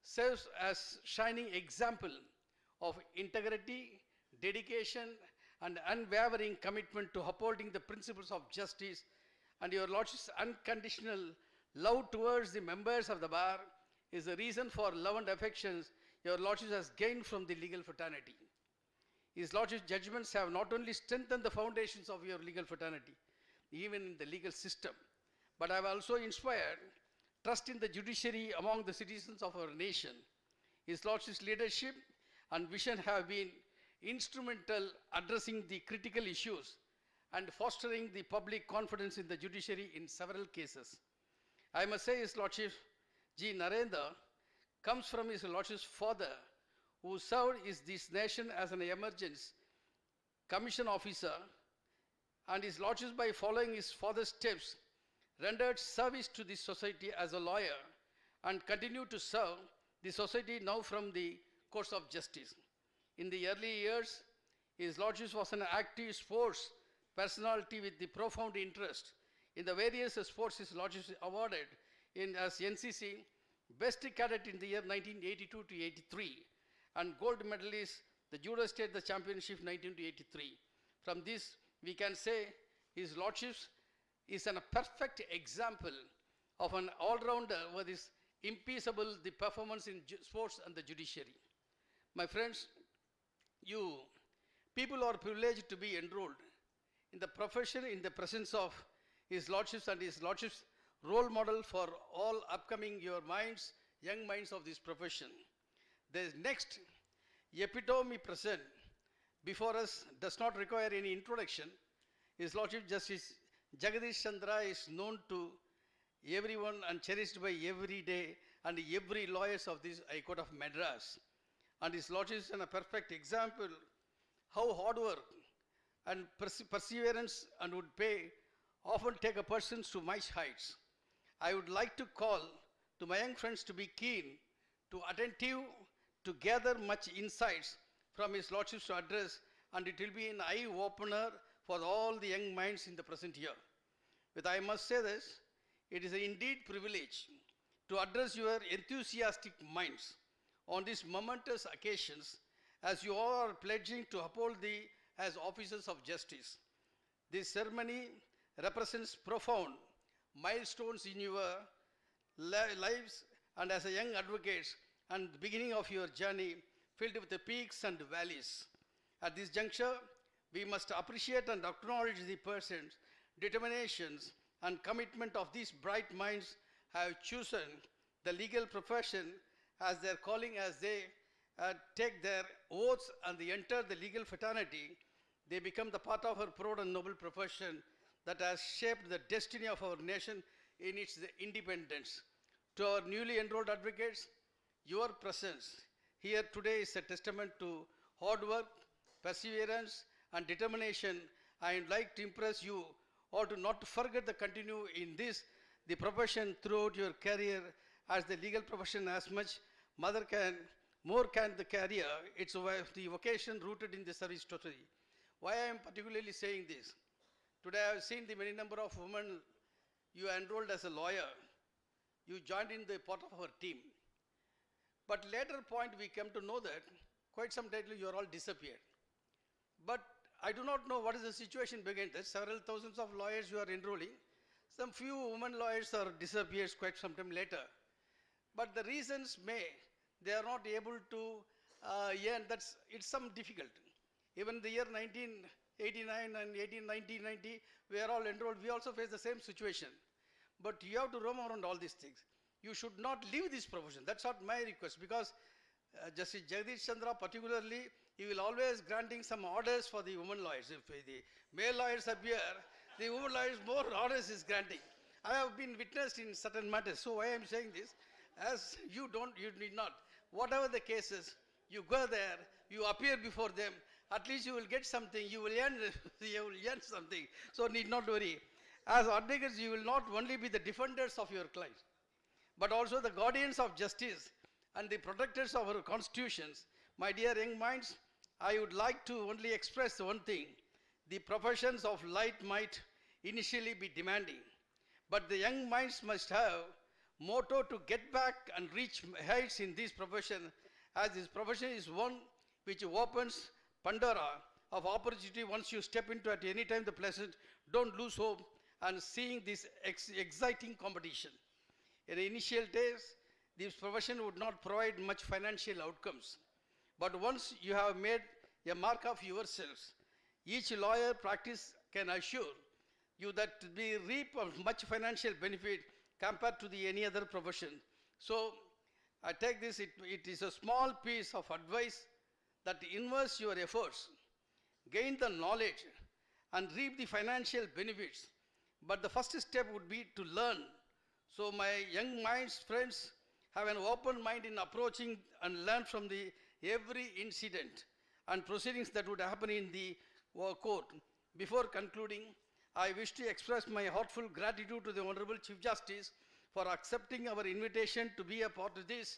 serves as shining example of integrity, dedication, and unwavering commitment to upholding the principles of justice, and your Lordship's unconditional love towards the members of the bar is the reason for love and affections your Lordship has gained from the legal fraternity. His Lordship's judgments have not only strengthened the foundations of your legal fraternity, even in the legal system, but have also inspired trust in the judiciary among the citizens of our nation. His Lordship's leadership and vision have been instrumental addressing the critical issues and fostering the public confidence in the judiciary in several cases. I must say His Lordship G. Narendar comes from His Lordship's father, who served this nation as an emergency commission officer, and His Lordship, by following his father's steps, rendered service to this society as a lawyer and continue to serve the society now from the courts of justice. In the early years, His Lordship was an active sports personality with the profound interest in the various sports. His Lordship is awarded as NCC Best Cadet in the year 1982 to 83 and gold medalist the Judo State the Championship 19 to 83. From this, we can say His Lordship is a perfect example of an all-rounder with his impeccable the performance in sports and the judiciary. My friends, you people are privileged to be enrolled in the profession in the presence of His Lordships and His Lordship's role model for all upcoming young minds of this profession. The next epitome present before us does not require any introduction. His Lordship Justice Jagadish Chandra is known to everyone and cherished by every day and every lawyers of this High Court of Madras. And His Lordship is a perfect example how hard work and perseverance and would pay often take a person to much heights. I would like to call to my young friends to be keen, to attentive, to gather much insights from His Lordship's address, and it will be an eye-opener for all the young minds in the present year. But I must say this, it is indeed privilege to address your enthusiastic minds on these momentous occasions as you all are pledging to uphold thee as officers of justice. This ceremony represents profound milestones in your lives and as a young advocates and the beginning of your journey filled with the peaks and valleys. At this juncture, we must appreciate and acknowledge the persons, determinations and commitment of these bright minds have chosen the legal profession as their calling as they take their oaths and they enter the legal fraternity. They become the part of our proud and noble profession that has shaped the destiny of our nation in its independence. To our newly enrolled advocates, your presence here today is a testament to hard work, perseverance, and determination. I would like to impress you all to not forget to continue in this, the profession throughout your career, as the legal profession as much more can the career. It's the vocation rooted in the service totally. Why I am particularly saying this? Today I have seen the many number of women you enrolled as a lawyer. You joined in the part of our team. But later point we come to know that quite some time you are all disappeared. But I do not know what is the situation behind this. Several thousands of lawyers you are enrolling. Some few women lawyers are disappeared quite some time later. But the reasons they are not able to earn, it's some difficult. Even the year 1989 and 1990, we are all enrolled, we also face the same situation. But you have to roam around all these things. You should not leave this profession. That's not my request, because Justice Jagadish Chandra particularly, he will always granting some orders for the women lawyers. If the male lawyers appear, the women lawyers more orders is granting. I have been witnessed in certain matters. So why I am saying this, as you need not. Whatever the cases, you go there, you appear before them, at least you will get something, you will earn something. So need not worry. As advocates, you will not only be the defenders of your clients, but also the guardians of justice and the protectors of our constitutions. My dear young minds, I would like to only express one thing. The professions of light might initially be demanding, but the young minds must have motto to get back and reach heights in this profession, as this profession is one which opens Pandora of opportunity. Once you step into at any time the pleasant, don't lose hope and seeing this exciting competition. In the initial days, this profession would not provide much financial outcomes. But once you have made a mark of yourselves, each lawyer practice can assure you that we reap of much financial benefit compared to any other profession. So I take this, it is a small piece of advice that invest your efforts, gain the knowledge, and reap the financial benefits. But the first step would be to learn. So my young minds, friends, have an open mind in approaching and learn from the every incident and proceedings that would happen in the court. Before concluding, I wish to express my heartfelt gratitude to the Honorable Chief Justice for accepting our invitation to be a part of this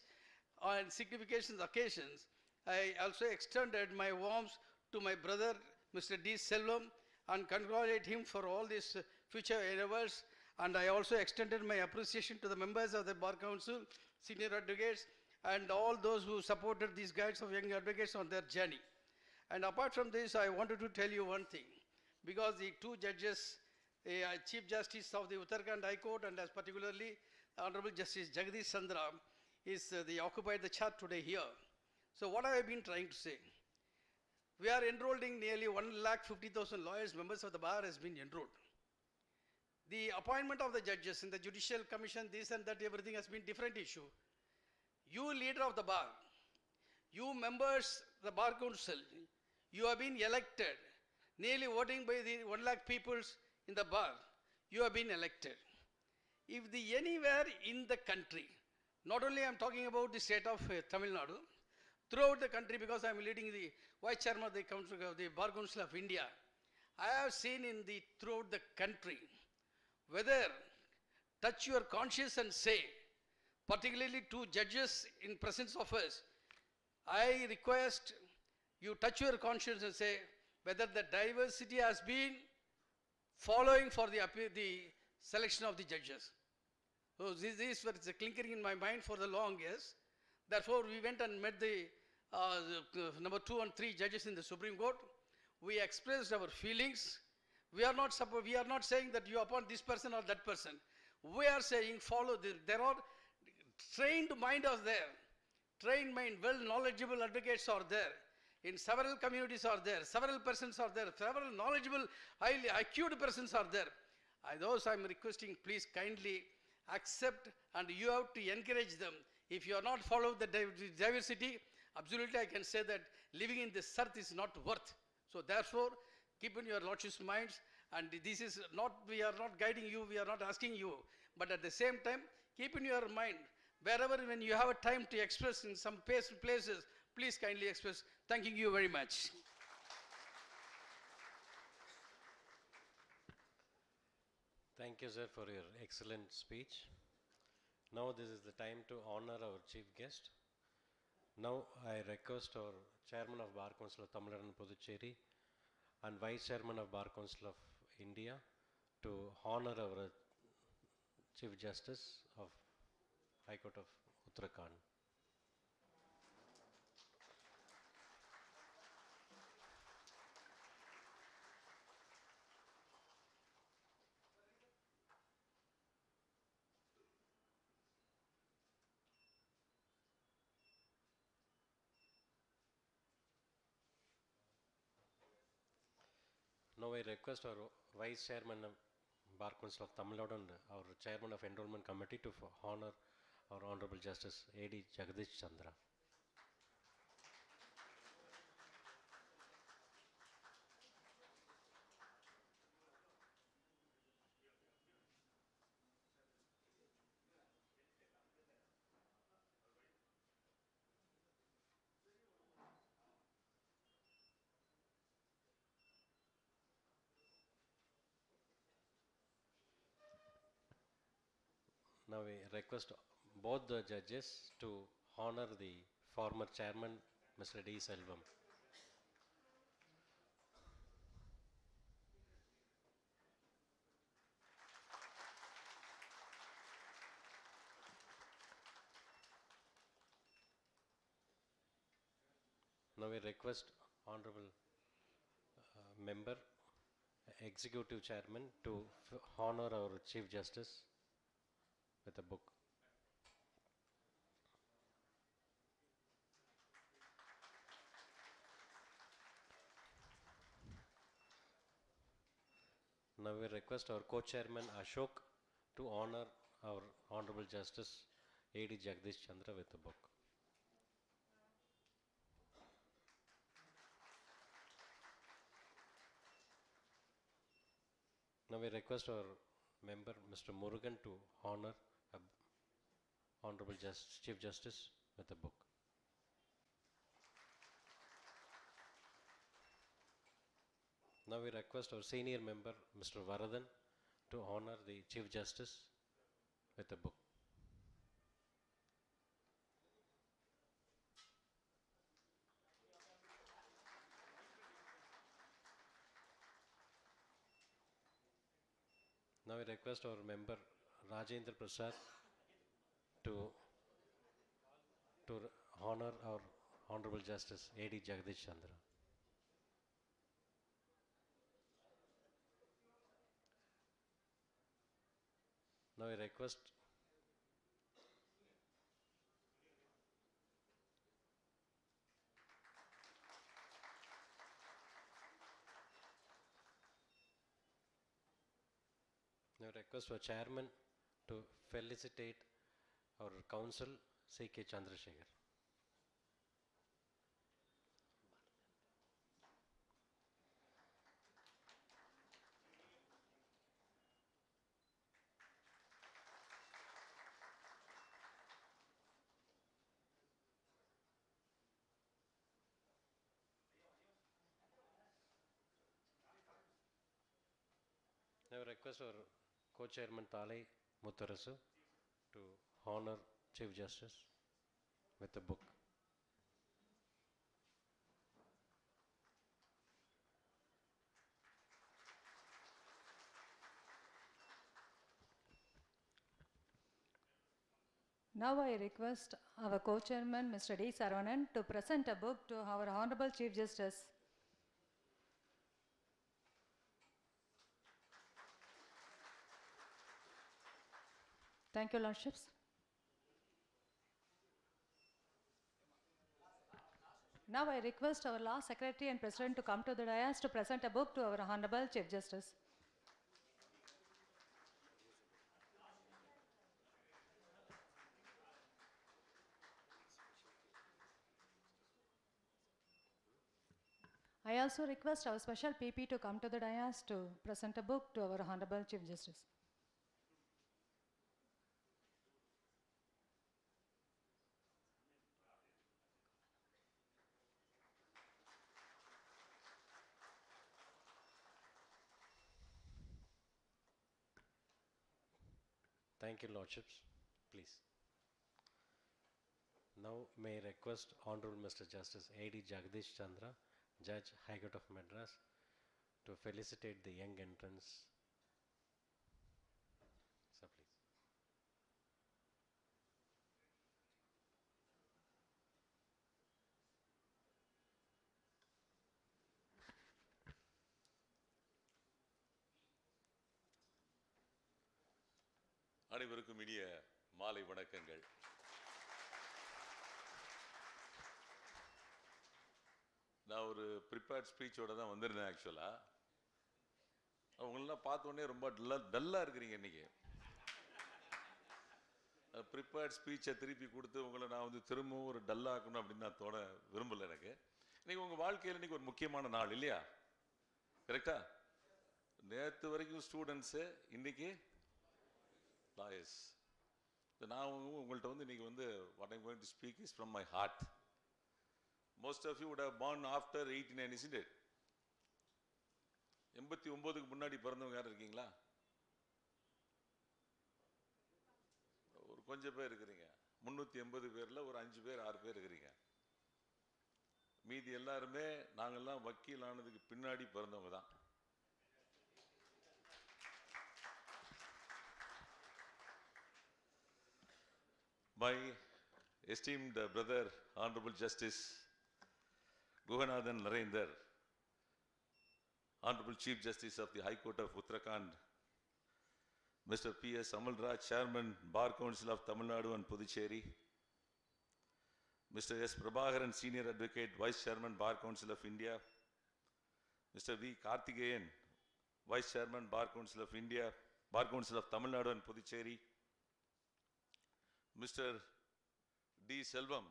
on significant occasions. I also extended my warmth to my brother, Mr. D. Selvam, and congratulate him for all these future endeavors. And I also extended my appreciation to the members of the Bar Council, senior advocates, and all those who supported these guides of young advocates on their journey. And apart from this, I wanted to tell you one thing, because the two judges, Chief Justice of the Uttarakhand High Court and as particularly Honorable Justice Jagdish Chandra they occupied the chair today here. So what I have been trying to say, we are enrolling nearly 1,50,000 lawyers, members of the bar has been enrolled. The appointment of the judges in the Judicial Commission, this and that, everything has been different issue. You leader of the bar, you members, the Bar Council, you have been elected, nearly voting by the 1 lakh peoples in the bar, you have been elected. If anywhere in the country, not only I am talking about the state of Tamil Nadu, throughout the country, because I am leading the Vice Chairman of the Bar Council of India, I have seen throughout the country, whether touch your conscience and say, particularly two judges in presence of us, I request you touch your conscience and say whether the diversity has been following for the selection of the judges. So this was clinkering in my mind for the long years. Therefore, we went and met the number 2 and 3 judges in the Supreme Court. We expressed our feelings. We are not saying that you appoint this person or that person. We are saying follow there are trained mind are there. Trained mind, well knowledgeable advocates are there. In several communities are there. Several persons are there. Several knowledgeable, highly IQ'd persons are there. Those I am requesting, please kindly accept, and you have to encourage them. If you are not following the diversity, absolutely I can say that living in this earth is not worth. So therefore, keep in your lordship's minds, and this is not, we are not guiding you, we are not asking you, but at the same time, keep in your mind, wherever when you have a time to express in some places, please kindly express. Thanking you very much. Thank you, sir, for your excellent speech. Now this is the time to honor our chief guest. Now I request our Chairman of Bar Council of Tamil Nadu and Puducherry and Vice Chairman of Bar Council of India to honor our Chief Justice of High Court of Uttarakhand. Now I request our Vice Chairman of Bar Council of Tamil Nadu and our Chairman of Enrollment Committee to honor our Honorable Justice A.D. Jagdish Chandra. Now we request both the judges to honor the former chairman, Mr. D. Selvam. Now we request Honorable Member, Executive Chairman to honor our Chief Justice with a book. Now we request our co-chairman Ashok to honor our Honorable Justice A.D. Jagdish Chandra with the book. Now we request our member Mr. Murugan to honor Honorable Chief Justice with the book. Now we request our senior member Mr. Varadan to honor the Chief Justice with a book. Now we request our member Rajendra Prasad to honor our Honorable Justice A.D. Jagdish Chandra. Now I request our chairman to felicitate our council C.K. Chandrasekhar. Now I request our co-chairman Thalai Muttarasu to honor Chief Justice with a book. Now I request our co-chairman Mr. D. Saravanan to present a book to our Honorable Chief Justice. Thank you, Lordships. Now I request our Law Secretary and President to come to the dais to present a book to our Honorable Chief Justice. I also request our special PP to come to the dais to present a book to our Honorable Chief Justice. Thank you, Lordships. Please. Now may I request Honorable Mr. Justice A.D. Jagdish Chandra, Judge, High Court of Madras, to felicitate the young entrants. Sir, please. அனைவருக்கும் இனிய மாலை வணக்கங்கள். நான் ஒரு prepared ஸ்பீச்சோட தான் வந்திருந்தேன். ஆக்சுவலா அவங்களெல்லாம் பார்த்த உடனே ரொம்ப டல்லா இருக்கிறீங்க இன்னைக்கு. ப்ரிப்பேர்ட் ஸ்பீச்சை திருப்பி கொடுத்து உங்களை நான் வந்து திரும்பவும் ஒரு டல்லாக்கணும் அப்படின்னு நான் தோண விரும்பல. எனக்கு இன்னைக்கு உங்க வாழ்க்கையில் இன்னைக்கு ஒரு முக்கியமான நாள் இல்லையா? கரெக்டா? நேற்று வரைக்கும் ஸ்டூடெண்ட்ஸு, இன்னைக்கு லாயர்ஸ். நான் உங்கள்கிட்ட வந்து இன்னைக்கு வந்து what I'm going to speak is from my heart. Most of you would have born after 89, isn't it? 89க்கு முன்னாடி பிறந்தவங்க யாரும் இருக்கீங்களா? ஒரு கொஞ்சம் பேர் இருக்கிறீங்க. 380 பேர்ல ஒரு 5 பேர் 6 பேர் இருக்கிறீங்க. மீதி எல்லாருமே நாங்கெல்லாம் வக்கீல் ஆனதுக்கு பின்னாடி பிறந்தவங்க தான். My esteemed brother, Honorable Justice Guhanathan Narendar, Honorable Chief Justice of the High Court of Uttarakhand, Mr. P.S. Amalraj, Chairman, Bar Council of Tamil Nadu and Puducherry, Mr. S. Prabhakaran, Senior Advocate, Vice Chairman, Bar Council of India, Mr. V. Karthikeyan, Vice Chairman, Bar Council of India, Bar Council of Tamil Nadu and Puducherry, Mr. D. Selvam,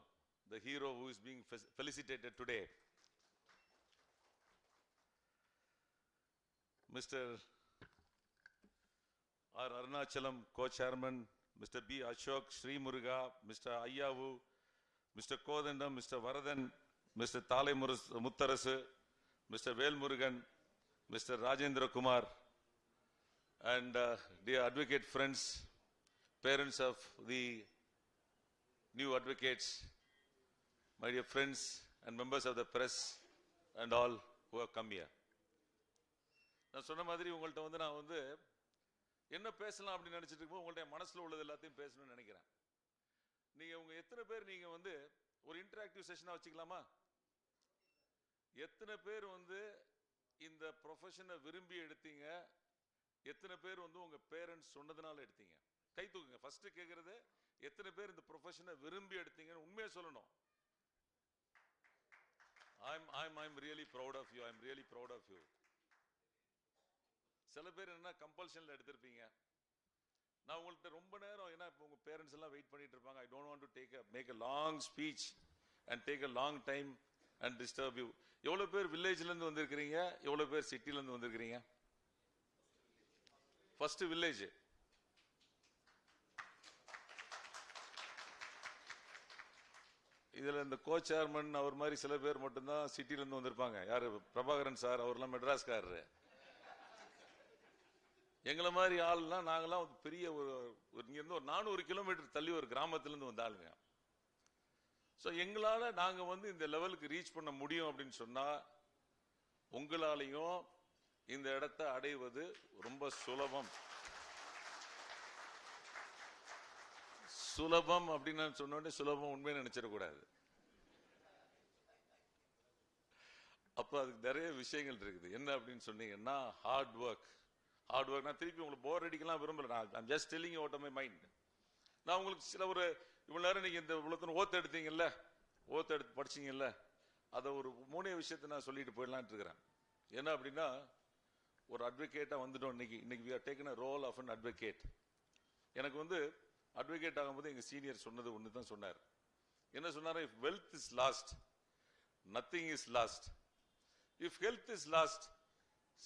the hero who is being felicitated today, Mr. R. Arunachalam, Co-Chairman, Mr. B. Ashok, Sri Muruga, Mr. Ayyavu, Mr. Kodandam, Mr. Varadan, Mr. Thale Muttarasu, Mr. Vel Murugan, Mr. Rajendra Kumar, and dear advocate friends, parents of the new advocates, my dear friends and members of the press and all who have come here. நான் சொன்ன மாதிரி உங்கள்கிட்ட நான் என்ன பேசலாம் அப்படின்னு நினைச்சிட்டு இருக்கும்போது உங்கள்ட்ட மனசுல உள்ளது எல்லாத்தையும் பேசணும்னு நினைக்கிறேன். நீங்க உங்க எத்தனை பேர் நீங்க ஒரு இன்டராக்டிவ் செஷனா வச்சுக்கலாமா? எத்தனை பேர் இந்த ப்ரொஃபஷனை விரும்பி எடுத்தீங்க? எத்தனை பேர் உங்க பேரண்ட்ஸ் சொன்னதுனால எடுத்தீங்க? கை தூக்குங்க. ஃபர்ஸ்ட் கேக்குறது, எத்தனை பேர் இந்த ப்ரொஃபஷனை விரும்பி எடுத்தீங்கன்னு உண்மையா சொல்லணும். I'm really proud of you. I'm really proud of you. சில பேர் என்ன கம்பல்ஷன்ல எடுத்திருப்பீங்க. நான் உங்கள்கிட்ட ரொம்ப நேரம் ஏன்னா உங்க பேரண்ட்ஸ் எல்லாம் வெயிட் பண்ணிட்டு இருப்பாங்க. I don't want to make a long speech and take a long time and disturb you. எவ்வளவு பேர் வில்லேஜ்ல இருந்து வந்திருக்கீங்க? எவ்வளவு பேர் சிட்டில இருந்து வந்திருக்கீங்க? First village. இதுல இந்த கோ சேர்மன் அவர் மாதிரி சில பேர் மட்டும்தான் சிட்டில இருந்து வந்திருப்பாங்க. யாரு? பிரபாகரன் சார், அவர்லாம் மெட்ராஸ்காரரு. எங்களை மாதிரி ஆள்லாம் நாங்கெல்லாம் பெரிய இங்கிருந்து ஒரு 400 கிலோமீட்டர் தள்ளி ஒரு கிராமத்திலிருந்து வந்த ஆளுங்க. ஸோ எங்களால நாங்க இந்த லெவலுக்கு ரீச் பண்ண முடியும் அப்படின்னு சொன்னா உங்களாலையும் இந்த இடத்தை அடைவது ரொம்ப சுலபம். சுலபம் அப்படின்னு சொன்னோடனே சுலபம் உண்மையை நினைச்சிடக்கூடாது. அப்ப அதுக்கு நிறைய விஷயங்கள் இருக்குது. என்ன அப்படின்னு சொன்னீங்கன்னா ஹார்ட் ஒர்க். நான் திருப்பி உங்களுக்கு போர் அடிக்கலாம் விரும்பல. I'm just telling you out of my mind. நான் உங்களுக்கு சில இவ்வளவு நேரம் நீங்க இந்த இவ்வளவு ஓத்து எடுத்தீங்கல்ல, ஓத்து எடுத்து படிச்சீங்கல்ல, அதை ஒரு 3 விஷயத்தை நான் சொல்லிட்டு போயிடலான் இருக்கிறேன். என்ன அப்படின்னா, ஒரு அட்வொகேட்டா வந்துட்டோம். இன்னைக்கு we are taken a role of an advocate. எனக்கு அட்வொகேட் ஆகும்போது எங்க சீனியர் சொன்னது ஒன்று தான் சொன்னார். என்ன சொன்னாரு? If wealth is lost, nothing is lost. If health is lost,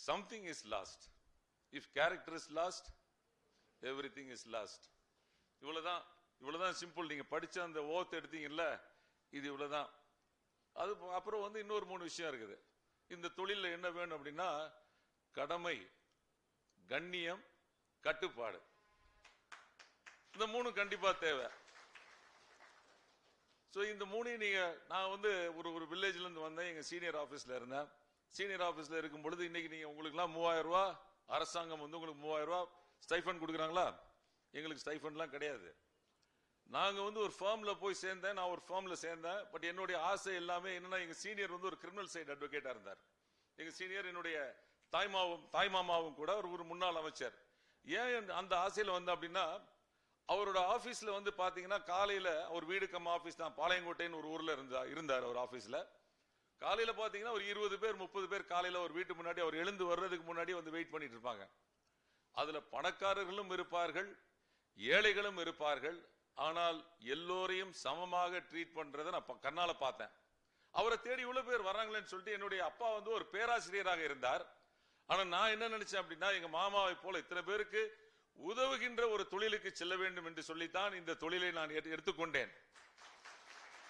something is lost. If character is lost, everything is lost. இவ்வளவுதான் சிம்பிள். நீங்க படிச்ச அந்த ஓத் எடுத்தீங்கல்ல, இது இவ்வளவுதான். அது அப்புறம் இன்னொரு 3 விஷயம் இருக்குது. இந்த தொழில என்ன வேணும் அப்படின்னா கடமை, கண்ணியம், கட்டுப்பாடு. இந்த 3 கண்டிப்பா தேவை. சோ இந்த 3 நீங்க நான் ஒரு வில்லேஜ்ல இருந்து வந்தேன். எங்க சீனியர் ஆபீஸ்ல இருந்தேன். சீனியர் ஆபீஸ்ல இருக்கும் பொழுது இன்னைக்கு நீங்க உங்களுக்கு எல்லாம் 3000 ரூபாய் அரசாங்கம் உங்களுக்கு 3000 ரூபாய் ஸ்டைஃபண்ட் கொடுக்குறாங்களா? எங்களுக்கு ஸ்டைஃபண்ட்லாம் கிடையாது. நாங்க ஒரு ஃபார்ம்ல போய் சேர்ந்தேன். நான் ஒரு ஃபார்ம்ல சேர்ந்தேன். பட் என்னுடைய ஆசை எல்லாமே என்னன்னா, எங்க சீனியர் ஒரு கிரிமினல் சைடு அட்வொகேட்டா இருந்தார். எங்க சீனியர் என்னுடைய தாய்மாமாவும் கூட ஒரு முன்னாள் அமைச்சர். ஏன் அந்த ஆசையில அப்படின்னா, அவரோட ஆபீஸ்ல பாத்தீங்கன்னா காலையில அவர் வீடு கம் ஆபீஸ் தான், பாளையங்கோட்டைன்னு ஒரு ஊர்ல இருந்தார் அவர் ஆபீஸ்ல. காலையில பாத்தீங்கன்னா ஒரு 20 பேர் 30 பேர் காலையில ஒரு வீட்டு முன்னாடி அவர் எழுந்து வர்றதுக்கு முன்னாடி வெயிட் பண்ணிட்டு இருப்பாங்க. அதுல பணக்காரர்களும் இருப்பார்கள், ஏழைகளும் இருப்பார்கள். ஆனால் எல்லோரையும் சமமாக ட்ரீட் பண்றதை நான் கண்ணால பார்த்தேன். அவரை தேடி இவ்வளவு பேர் வர்றாங்களேன்னு சொல்லிட்டு என்னுடைய அப்பா ஒரு பேராசிரியராக இருந்தார். ஆனா நான் என்ன நினைச்சேன் அப்படின்னா, எங்க மாமாவை போல இத்தனை பேருக்கு உதவுகின்ற ஒரு தொழிலுக்கு செல்ல வேண்டும் என்று சொல்லித்தான் இந்த தொழிலை நான் எடுத்துக்கொண்டேன்.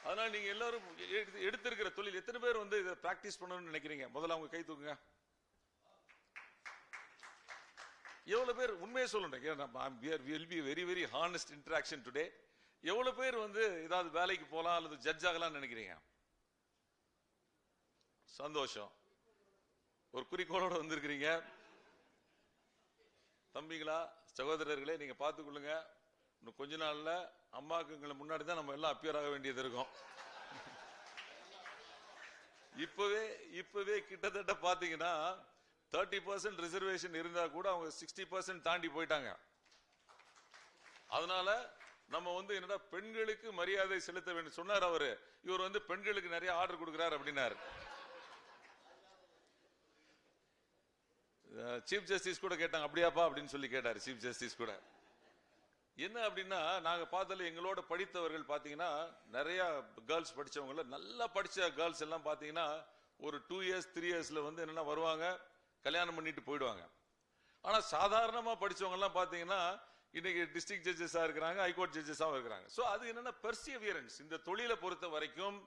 அதனால நீங்க எல்லாரும் எடுத்திருக்கிற தொழில் எத்தனை பேர் இதை பிராக்டிஸ் பண்ணணும்னு நினைக்கிறீங்க? முதல்ல அவங்க கை தூக்குங்க. எவ்வளவு பேர் உண்மையை சொல்லணும்? will be very very honest interaction today. எவ்வளவு பேர் ஏதாவது வேலைக்கு போலாம் அல்லது ஜட்ஜ் ஆகலாம்னு நினைக்கிறீங்க? சந்தோஷம். ஒரு குறிக்கோளோட வந்திருக்கிறீங்க. தம்பிங்களா, சகோதரர்களே, நீங்க பார்த்துக்கொள்ளுங்க. இன்னும் கொஞ்ச நாள்ல அம்மாக்கு முன்னாடி தான் நம்ம எல்லாம் அப்பியர் ஆக வேண்டியது இருக்கும். இப்பவே கிட்டத்தட்ட பாத்தீங்கன்னா 30% ரிசர்வேஷன் இருந்தா கூட அவங்க 60% தாண்டி போயிட்டாங்க. அதனால நம்ம என்னடா பெண்களுக்கு மரியாதை செலுத்த வேண்டும் சொன்னார் அவரு. இவர் பெண்களுக்கு நிறைய ஆர்டர் கொடுக்கிறார் அப்படின்னாரு. சீஃப் ஜஸ்டிஸ் கூட கேட்டாங்க, அப்படியாப்பா அப்படின்னு சொல்லி கேட்டாரு சீஃப் ஜஸ்டிஸ் கூட. என்ன அப்படின்னா, நாங்க பார்த்ததுல எங்களோட படித்தவர்கள் பாத்தீங்கன்னா நிறைய கேர்ள்ஸ் படிச்சவங்கள, நல்லா படிச்ச கேர்ள்ஸ் எல்லாம் பாத்தீங்கன்னா ஒரு 2 years 3 yearsல வந்து என்னன்னா வருவாங்க, கல்யாணம் பண்ணிட்டு போயிடுவாங்க. ஆனா சாதாரணமா படிச்சவங்க எல்லாம் பாத்தீங்கன்னா இன்னைக்கு டிஸ்ட்ரிக்ட் ஜட்ஜஸா இருக்கிறாங்க, ஹைகோர்ட் ஜட்ஜஸாவும் இருக்கிறாங்க. சோ அது என்னன்னா பெர்சிவியரன்ஸ். இந்த தொழிலை பொறுத்த வரைக்கும்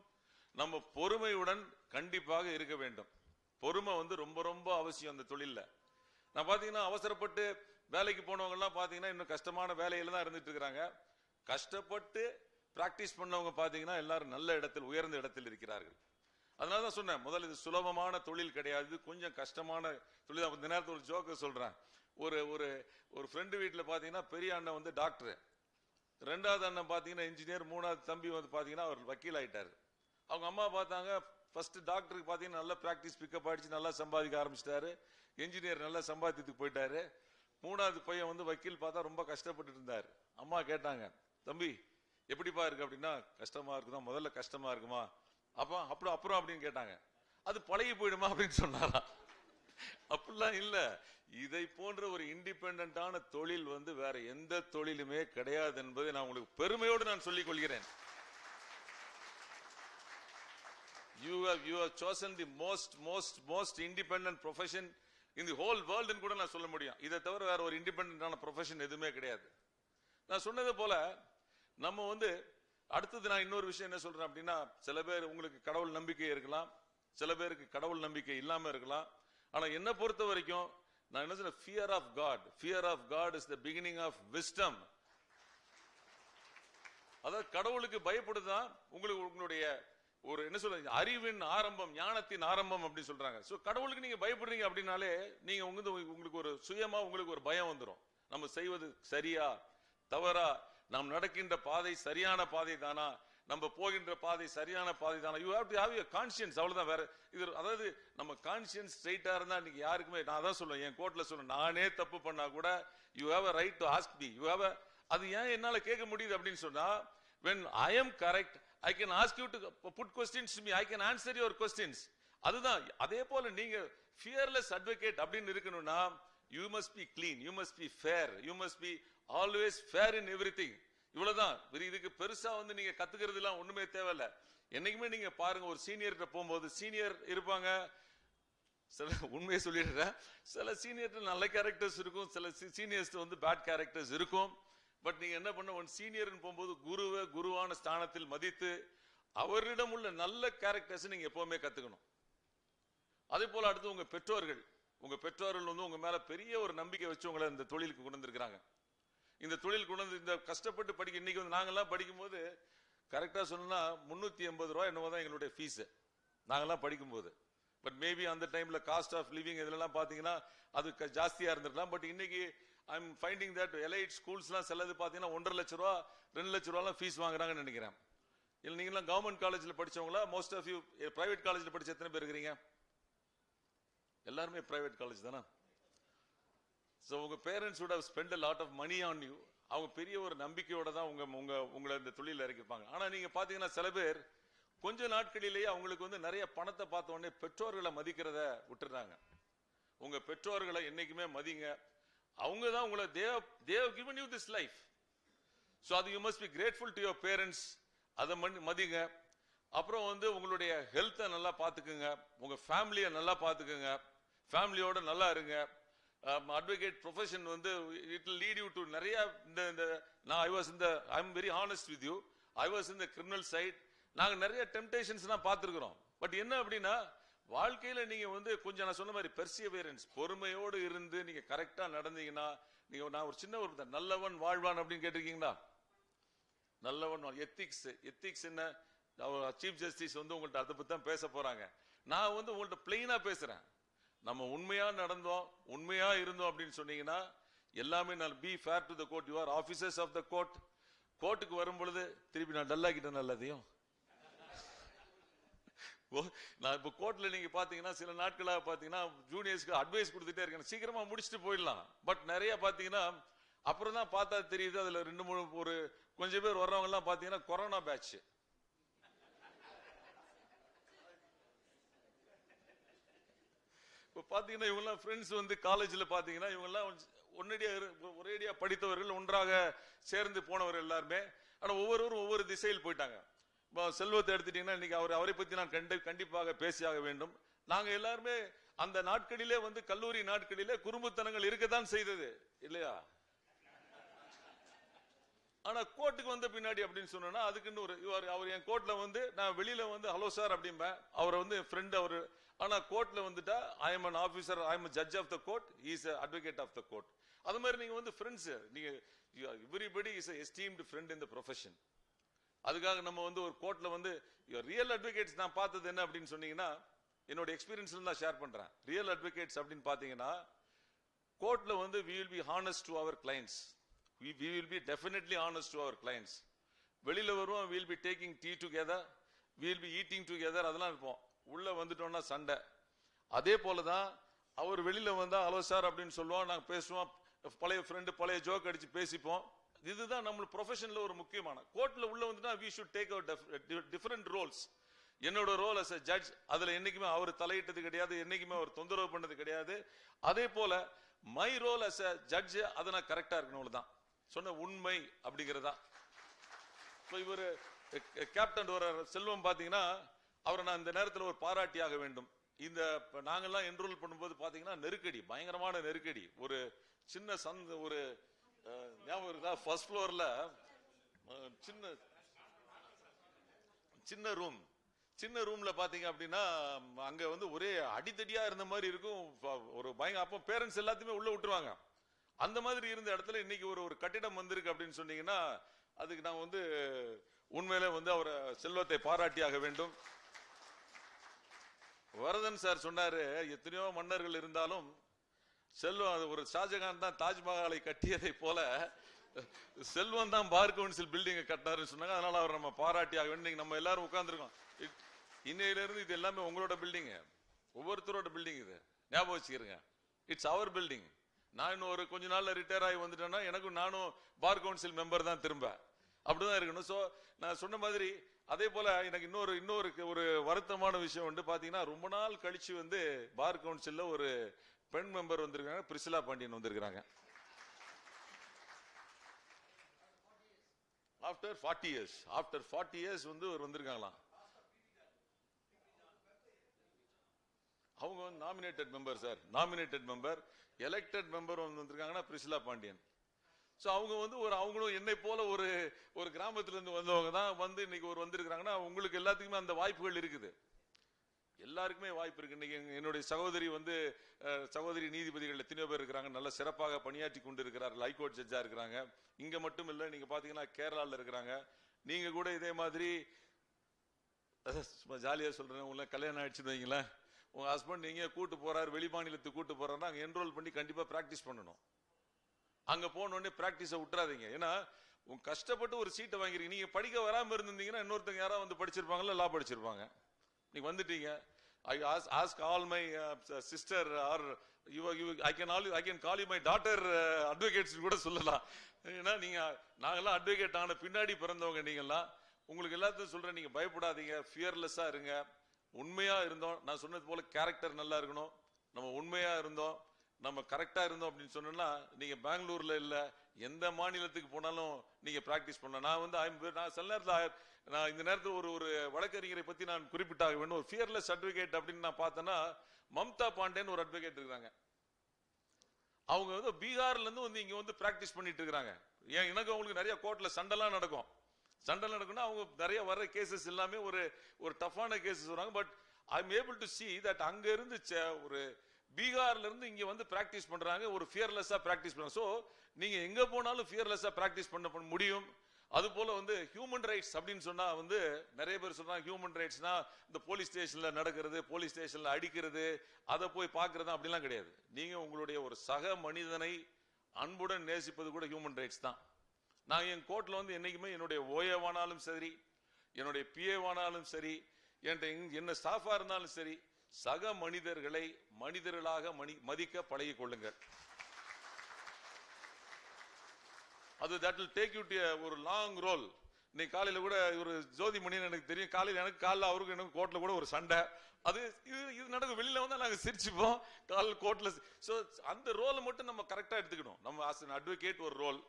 நம்ம பொறுமையுடன் கண்டிப்பாக இருக்க வேண்டும். பொறுமை வந்து ரொம்ப ரொம்ப அவசியம் அந்த தொழில்ல. நான் பாத்தீங்கன்னா அவசரப்பட்டு வேலைக்கு போனவங்க எல்லாம் பாத்தீங்கன்னா இன்னும் கஷ்டமான வேலையில தான் இருந்துட்டு இருக்காங்க. கஷ்டப்பட்டு பிராக்டிஸ் பண்ணவங்க பாத்தீங்கன்னா எல்லாரும் நல்ல இடத்தில், உயர்ந்த இடத்தில் இருக்கிறார்கள். அதனாலதான் சொன்னேன், முதல்ல இது சுலபமான தொழில் கிடையாது, கொஞ்சம் கஷ்டமான தொழில். இந்த நேரத்தில் ஒரு ஜோக்க சொல்றேன். ஒரு ஒரு ஒரு ஃப்ரெண்டு வீட்டில் பாத்தீங்கன்னா பெரிய அண்ணன் வந்து டாக்டர், ரெண்டாவது அண்ணன் பாத்தீங்கன்னா இன்ஜினியர், மூணாவது தம்பி வந்து பாத்தீங்கன்னா அவர் வக்கீல் ஆயிட்டாரு. அவங்க அம்மா பார்த்தாங்க, ஃபர்ஸ்ட் டாக்டருக்கு பாத்தீங்கன்னா நல்லா பிராக்டிஸ் பிக்கப் ஆயிடுச்சு, நல்லா சம்பாதிக்க ஆரம்பிச்சிட்டாரு. இன்ஜினியர் நல்லா சம்பாதித்துக்கு போயிட்டாரு. மூணாவது பையன் வந்து வக்கீல் பார்த்தா ரொம்ப கஷ்டப்பட்டு இருந்தார். அம்மா கேட்டாங்க, தம்பி எப்படிப்பா இருக்கு அப்படின்னா, கஷ்டமா இருக்குதான், முதல்ல கஷ்டமா இருக்குமா, அப்புறம் அப்படின்னு கேட்டாங்க. அது பழகி போயிடுமா அப்படின்னு சொன்னாராம். அப்படிலாம் இல்ல, இதை போன்ற ஒரு இண்டிபெண்டான தொழில் வந்து வேற எந்த தொழிலுமே கிடையாது என்பதை நான் உங்களுக்கு பெருமையோடு நான் சொல்லிக் கொள்கிறேன். You have chosen the most independent profession in the whole world ன்னு கூட நான் சொல்ல முடியும். இதை தவிர வேற ஒரு இண்டிபெண்டான ப்ரொஃபஷன் எதுவுமே கிடையாது. நான் சொன்னது போல நம்ம வந்து அடுத்தது நான் இன்னொரு விஷயம் என்ன சொல்றேன் அப்படின்னா, சில பேர் உங்களுக்கு கடவுள் நம்பிக்கை இருக்கலாம், சில பேருக்கு கடவுள் நம்பிக்கை இல்லாம இருக்கலாம். ஆனா என்ன பொறுத்த வரைக்கும் நான் என்ன சொல்றேன், fear of God is the beginning of wisdom. அதாவது கடவுளுக்கு பயப்படுதான் உங்களுடைய ஒரு என்ன சொல்றது, அறிவின் ஆரம்பம், ஞானத்தின் ஆரம்பம் அப்படி சொல்றாங்க. சோ கடவுளுக்கு நீங்க பயப்படுறீங்க அப்படின்னாலே நீங்க உங்களுக்கு ஒரு சுயமா உங்களுக்கு ஒரு பயம் வந்துடும். நம்ம செய்வது சரியா தவறா, நாம் நடக்கின்ற பாதை சரியான பாதை தானா, நம்ம போகின்ற பாதை சரியான பாதை தானா. You have to have your conscience. அவ்வளவுதான். வேற இது அதாவது நம்ம கான்ஷியன்ஸ் ஸ்ட்ரைட்டா இருந்தா இன்னைக்கு யாருக்குமே, நான் தான் சொல்லுவேன், என் கோர்ட்ல சொல்லுவேன், நானே தப்பு பண்ணா கூட you have a right to ask me. You have a, அது ஏன் என்னால கேட்க முடியுது அப்படின்னு சொன்னா, when I am correct I can ask you to put questions to me, I can answer your questions. அதுதான். அதே போல நீங்க fearless advocate அப்படின்னு இருக்கணும்னா you must be clean, you must be fair, you must be always fair in everything. இவ்வளவுதான். இதுக்கு பெருசா வந்து நீங்க கத்துக்கிறது எல்லாம் ஒண்ணுமே தேவையில்ல. என்னைக்குமே நீங்க பாருங்க, ஒரு சீனியர்கிட்ட போகும்போது சீனியர் இருப்பாங்க, சில உண்மையை சொல்லிடுறேன், சில சீனியர்கிட்ட நல்ல கேரக்டர்ஸ் இருக்கும், சில சீனியர்ஸ் வந்து பேட் கேரக்டர்ஸ் இருக்கும். பட் நீங்க என்ன பண்ண, ஒன் சீனியர் போகும்போது குருவான ஸ்தானத்தில் மதித்து அவரிடம் உள்ள நல்ல கேரக்டர்ஸ் நீங்க எப்பவுமே கத்துக்கணும். அதே போல அடுத்து உங்க பெற்றோர்கள் வந்து உங்க மேல பெரிய ஒரு நம்பிக்கை வச்சு உங்களை இந்த தொழிலுக்கு கொண்டு வந்திருக்காங்க. இந்த தொழில் கொண்டு வந்து இந்த கஷ்டப்பட்டு படிக்க, இன்னைக்கு வந்து நாங்கெல்லாம் படிக்கும்போது கரெக்டா சொல்லணும்னா 380 ரூபாய் என்னவோ தான் எங்களுடைய ஃபீஸ் நாங்கெல்லாம் படிக்கும்போது. பட் மேபி அந்த டைம்ல காஸ்ட் ஆஃப் லிவிங் இதெல்லாம் பாத்தீங்கன்னா அது ஜாஸ்தியா இருந்திருக்கலாம். பட் இன்னைக்கு I'm finding that elite schools-லாம் செல்லது பாத்தீங்கன்னா 1.5 லட்சம் ரூபாய் 2 லட்சம் ரூபாய்லாம் ஃபீஸ் வாங்குறாங்கன்னு நினைக்கிறேன். இல்ல நீங்கலாம் கவர்மெண்ட் காலேஜ்ல படிச்சவங்களா? மோஸ்ட் ஆஃப் யூ பிரைவேட் காலேஜ்ல படிச்ச எத்தனை பேர் இருக்கீங்க? எல்லாருமே பிரைவேட் காலேஜ் தானா? So உங்க parents would have spent a lot of money on you. அவங்க பெரிய ஒரு நம்பிக்கையோட தான் உங்களை இந்த தொழில இறக்கிப்பாங்க. ஆனா நீங்க பாத்தீங்கன்னா சில பேர் கொஞ்ச நாட்களிலேயே அவங்களுக்கு வந்து நிறைய பணத்தை பார்த்த உடனே பெற்றோர்களை மதிக்கிறத விட்டுறாங்க. உங்க பெற்றோர்களை என்னைக்குமே மதிங்க. அவங்க தான் உங்களை they have given you this life. So அது you must be grateful to your parents. அதை மதிங்க. அப்புறம் வந்து உங்களுடைய ஹெல்த்தை நல்லா பார்த்துக்குங்க, உங்க ஃபேமிலியை நல்லா பார்த்துக்குங்க, ஃபேமிலியோட நல்லா இருங்க. அட்வொகேட் ப்ரொஃபஷன் வந்து it will lead you to நிறைய இந்த I'm very honest with you, I was in the criminal side. நாங்க நிறைய டெம்டேஷன்ஸ்லாம் பார்த்துருக்கிறோம். பட் என்ன அப்படின்னா வாழ்க்கையில நீங்க வந்து கொஞ்சம் நான் சொன்ன மாதிரி பெர்சியவேரன்ஸ், பொறுமையோடு இருந்து நீங்க கரெக்டா நடந்தீங்கன்னா நீங்க, நான் ஒரு சின்ன ஒரு நல்லவன் வாழ்வான் அப்படின்னு கேட்டிருக்கீங்களா? நல்லவன் எத்திக்ஸ் என்ன? சீஃப் ஜஸ்டிஸ் வந்து உங்கள்ட்ட அதை பத்தி தான் பேச போறாங்க. நான் வந்து உங்கள்ட்ட பிளெயினா பேசுறேன். நம்ம உண்மையா நடந்தோம், உண்மையா இருந்தோம் அப்படின்னு சொன்னீங்கன்னா எல்லாமே நான் be fair to the court. You are officers of the court. கோர்ட்டுக்கு வரும் பொழுது திருப்பி நான் டல்லாக்கிட்டேன் நல்லதையும். நான் இப்போ கோர்ட்ல நீங்க பாத்தீங்கன்னா சில நாட்களாக பாத்தீங்கன்னா ஜூனியர்ஸ்க்கு அட்வைஸ் கொடுத்துட்டே இருக்கேன், சீக்கிரமா முடிச்சுட்டு போயிடலாம். பட் நிறைய பாத்தீங்கன்னா அப்புறம் தான் பார்த்தா தெரியுது அதுல 2-3 ஒரு கொஞ்சம் பேர் வர்றவங்க எல்லாம் பாத்தீங்கன்னா கொரோனா பேட்ச். இப்போ பார்த்தீங்கன்னா இவங்கெல்லாம் ஃப்ரெண்ட்ஸ் வந்து காலேஜில் பார்த்தீங்கன்னா இவங்கெல்லாம் ஒரேடியாக படித்தவர்கள், ஒன்றாக சேர்ந்து போனவர்கள் எல்லாருமே. ஆனால் ஒவ்வொருவரும் ஒவ்வொரு திசையில் போயிட்டாங்க. இப்போ செல்வத்தை எடுத்துட்டீங்கன்னா இன்னைக்கு அவரை பற்றி நான் கண்டிப்பாக பேசியாக வேண்டும். நாங்கள் எல்லாருமே அந்த நாட்களிலே வந்து கல்லூரி நாட்களிலே குறும்புத்தனங்கள் இருக்கத்தான் செய்தது இல்லையா? ஆனா கோர்ட்டுக்கு வந்த பின்னாடி அப்படின்னு சொன்னா அதுக்குன்னு அவர் என் கோர்ட்ல வந்து நான் வெளியில வந்து ஹலோ சார் அப்படிம்பேன். அவரை வந்து என் ஃப்ரெண்ட் அவரு. ஆனா கோர்ட்ல வந்துட்டா I am an officer, I am judge of the court, he is advocate of the court. அது மாதிரி நீங்க வந்து ஃப்ரெண்ட்ஸ், நீங்க everybody is a esteemed friend in the profession. அதுக்காக நம்ம வந்து ஒரு கோர்ட்ல வந்து ரியல் அட்வொகேட்ஸ் நான் பார்த்தது என்ன அப்படின்னு சொன்னீங்கன்னா, என்னோட எக்ஸ்பீரியன்ஸ்ல நான் ஷேர் பண்றேன். ரியல் அட்வொகேட்ஸ் அப்படின்னு பாத்தீங்கன்னா கோர்ட்ல வந்து we will be honest to our clients. We will be definitely honest to our clients. வெளியில வருவோம், we will be taking tea together, we will be eating together, அதெல்லாம் இருப்போம். உள்ள வந்துட்டோம்னா சண்டை. அதே போலதான் அவர் வெளியில வந்தா ஹலோ சார் அப்படின்னு சொல்லுவோம், நாங்க பேசுவோம், பழைய ஃப்ரெண்டு, பழைய ஜோக் அடிச்சு பேசிப்போம். இதுதான் நம்ம ப்ரொஃபஷன்ல ஒரு முக்கியமான. கோர்ட்ல உள்ள வந்துட்டா we should take our different roles. என்னோட ரோல் as a judge, அதுல என்னைக்குமே அவர் தலையிட்டது கிடையாது, என்னைக்குமே அவர் தொந்தரவு பண்ணது கிடையாது. அதே போல my role as a judge, அதை நான் கரெக்டா இருக்கணும் தான் சொன்ன உண்மை அப்படிங்கிறதா. இப்போ இவர் கேப்டன் ஒரு செல்வம் பாத்தீங்கன்னா அவரை நான் இந்த நேரத்தில் ஒரு பாராட்டியாக வேண்டும். இந்த நாங்கெல்லாம் என்ரோல் பண்ணும்போது பாத்தீங்கன்னா நெருக்கடி, பயங்கரமான நெருக்கடி. ஒரு சின்ன ஒரு ஞாபகம் இருக்கா, ஃபர்ஸ்ட் ஃப்ளோர்ல சின்ன ரூம்ல பாத்தீங்க அப்படின்னா அங்க வந்து ஒரே அடித்தடியா இருந்த மாதிரி இருக்கும். ஒரு பயங்கர, அப்போ பேரண்ட்ஸ் எல்லாத்தையுமே உள்ள விட்டுருவாங்க. அந்த மாதிரி இருந்த இடத்துல இன்னைக்கு ஒரு கட்டிடம் வந்திருக்கு அப்படின்னு சொன்னீங்கன்னா அதுக்கு நான் வந்து உண்மையிலே வந்து அவரை செல்வத்தை பாராட்டியாக வேண்டும். வரதன் சார் சொன்னாரு, எத்தனையோ மன்னர்கள் இருந்தாலும் செல்வம், ஒரு ஷாஜகான் தான் தாஜ்மஹாலை கட்டியதை போல செல்வம் தான் பார் கவுன்சில் பில்டிங்கை கட்டினாருன்னு சொன்னாங்க. அதனால அவர் நம்ம பாராட்டியாக வேண்டும். நம்ம எல்லாரும் உட்கார்ந்துருக்கோம். இன்னையில இருந்து இது எல்லாமே உங்களோட பில்டிங், ஒவ்வொருத்தரோட பில்டிங். இது ஞாபகம் வச்சுக்கிறீங்க, இட்ஸ் அவர் பில்டிங். நான் இன்னும் கொஞ்ச நாள்ல ரிட்டையர் ஆகி வந்துட்டேன்னா நானும் பார் கவுன்சில் மெம்பர் தான் திரும்ப, அப்படிதான் இருக்கணும். ஸோ நான் சொன்ன மாதிரி அதே போல எனக்கு இன்னொரு ஒரு வருத்தமான விஷயம் வந்து பாத்தீங்கன்னா, ரொம்ப நாள் கழிச்சு வந்து பார் கவுன்சில்ல ஒரு பெண் மெம்பர் வந்திருக்காங்க, பிரிசிலா பாண்டியன் வந்திருக்காங்க. ஆஃப்டர் 40 இயர்ஸ் வந்து வந்திருக்காங்களாம். அவங்க வந்து nominated member sir, nominated member. Elected member வந்திருக்காங்கன்னா பிரிசிலா பாண்டியன். ஸோ அவங்க வந்து அவங்களும் என்னை போல ஒரு கிராமத்துல இருந்து வந்தவங்க தான் வந்து இன்னைக்கு வந்திருக்காங்கன்னா உங்களுக்கு எல்லாத்துக்குமே அந்த வாய்ப்புகள் இருக்குது, எல்லாருக்குமே வாய்ப்பு இருக்கு. இன்னைக்கு என்னுடைய சகோதரி வந்து சகோதரி நீதிபதிகள் எத்தனையோ பேர் இருக்கிறாங்க, நல்ல சிறப்பாக பணியாற்றி கொண்டு இருக்கிறார்கள், ஹைகோர்ட் ஜட்ஜா இருக்கிறாங்க. இங்க மட்டும் இல்ல, நீங்க பாத்தீங்கன்னா கேரளால இருக்கிறாங்க. நீங்க கூட இதே மாதிரி ஜாலியா சொல்றேன், உங்களுக்கு கல்யாணம் ஆயிடுச்சுன்னு வைங்களேன், உங்க ஹஸ்பண்ட் நீங்க கூட்டு போறாரு, வெளி மாநிலத்துக்கு கூட்டு போறாருன்னா அங்க என்ரோல் பண்ணி கண்டிப்பா பிராக்டிஸ் பண்ணணும். அங்க போனோடனே பிராக்டிஸை விட்டுறாதீங்க. ஏன்னா உங்க கஷ்டப்பட்டு ஒரு சீட்டை வாங்கிருக்கீங்க, நீங்க படிக்க வராம இருந்தீங்கன்னா இன்னொருத்தங்க யாராவது வந்து படிச்சிருப்பாங்கல்ல, லா படிச்சிருப்பாங்க. நீங்க வந்துட்டீங்க, I ask all my sister or I can call you my daughter advocates கூட சொல்லலாம். ஏன்னா நாங்கெல்லாம் அட்வொகேட் ஆன பின்னாடி பிறந்தவங்க. நீங்கெல்லாம் உங்களுக்கு எல்லாத்தையும் சொல்றேன், நீங்க பயப்படாதீங்க, ஃபியர்லெஸ்ஸா இருங்க. உண்மையா இருந்தோம், நான் சொன்னது போல கேரக்டர் நல்லா இருக்கணும். நம்ம உண்மையா இருந்தோம், நம்ம கரெக்டா இருந்தோம் அப்படின்னு சொன்னா நீங்க பெங்களூர்ல இல்ல எந்த மாநிலத்துக்கு போனாலும் நீங்க பிராக்டிஸ் பண்ணலாம். நான் சில நேரத்தில் நான் இந்த நேரத்தில் ஒரு வழக்கறிஞரை பத்தி நான் குறிப்பிட்டாக வேண்டும். ஒரு ஃபியர்லெஸ் அட்வொகேட் அப்படின்னு நான் பார்த்தேன்னா மம்தா பாண்டேன்னு ஒரு அட்வொகேட் இருக்காங்க. அவங்க வந்து பீகார்ல இருந்து இங்க வந்து பிராக்டிஸ் பண்ணிட்டு இருக்காங்க. எனக்கு அவங்களுக்கு நிறைய கோர்ட்ல சண்டைலாம் நடக்கும். சண்டை நடக்கும்னா அவங்க நிறைய வர்ற கேசஸ் எல்லாமே ஒரு டஃப்பான கேசஸ் வராங்க. But I am able to see that அங்க இருந்து ஒரு பீகார்ல இருந்து இங்க வந்து பிராக்டிஸ் பண்றாங்க, ஒரு ஃபியர்லெஸ்ஸா பிராக்டிஸ் பண்றாங்க. சோ நீங்க எங்க போனாலும் ஃபியர்லெஸ்ஸா பிராக்டிஸ் பண்ண முடியும். அது போல வந்து ஹியூமன் ரைட்ஸ் அப்படின்னு சொன்னா நிறைய பேர் சொல்றாங்க ஹியூமன் ரைட்ஸ்னா இந்த போலீஸ் ஸ்டேஷன்ல நடக்கிறது, போலீஸ் ஸ்டேஷன்ல அடிக்கிறது, அதை போய் பார்க்கறது அப்படிலாம் கிடையாது. நீங்க உங்களுடைய ஒரு சக மனிதனை அன்புடன் நேசிப்பது கூட ஹியூமன் ரைட்ஸ் தான். நான் என் கோர்ட்ல என்னைக்குமே என்னுடைய ஓஏவானாலும் சரி, என்னுடைய பிஏவானாலும் சரி, என்ன ஸ்டாஃபா இருந்தாலும் சரி, சக மனிதர்களை மனிதர்களாக மதிக்க பழகிக் கொள்ளுங்கள். அது that will take you to ஒரு லாங் ரோல். இன்னைக்கு காலையில் கூட ஒரு ஜோதிமணின்னு எனக்கு தெரியும், காலையில் எனக்கு காலைல அவருக்கு எனக்கு கோர்ட்டில் கூட ஒரு சண்டை, அது இது நடக்கும். வெளியில வந்தால் நாங்கள் சிரிச்சுப்போம், கால் கோர்ட்டில். ஸோ அந்த ரோலை மட்டும் நம்ம கரெக்டாக எடுத்துக்கணும். நம்ம ஆஸ் அன் அட்வொகேட் ஒரு ரோல்,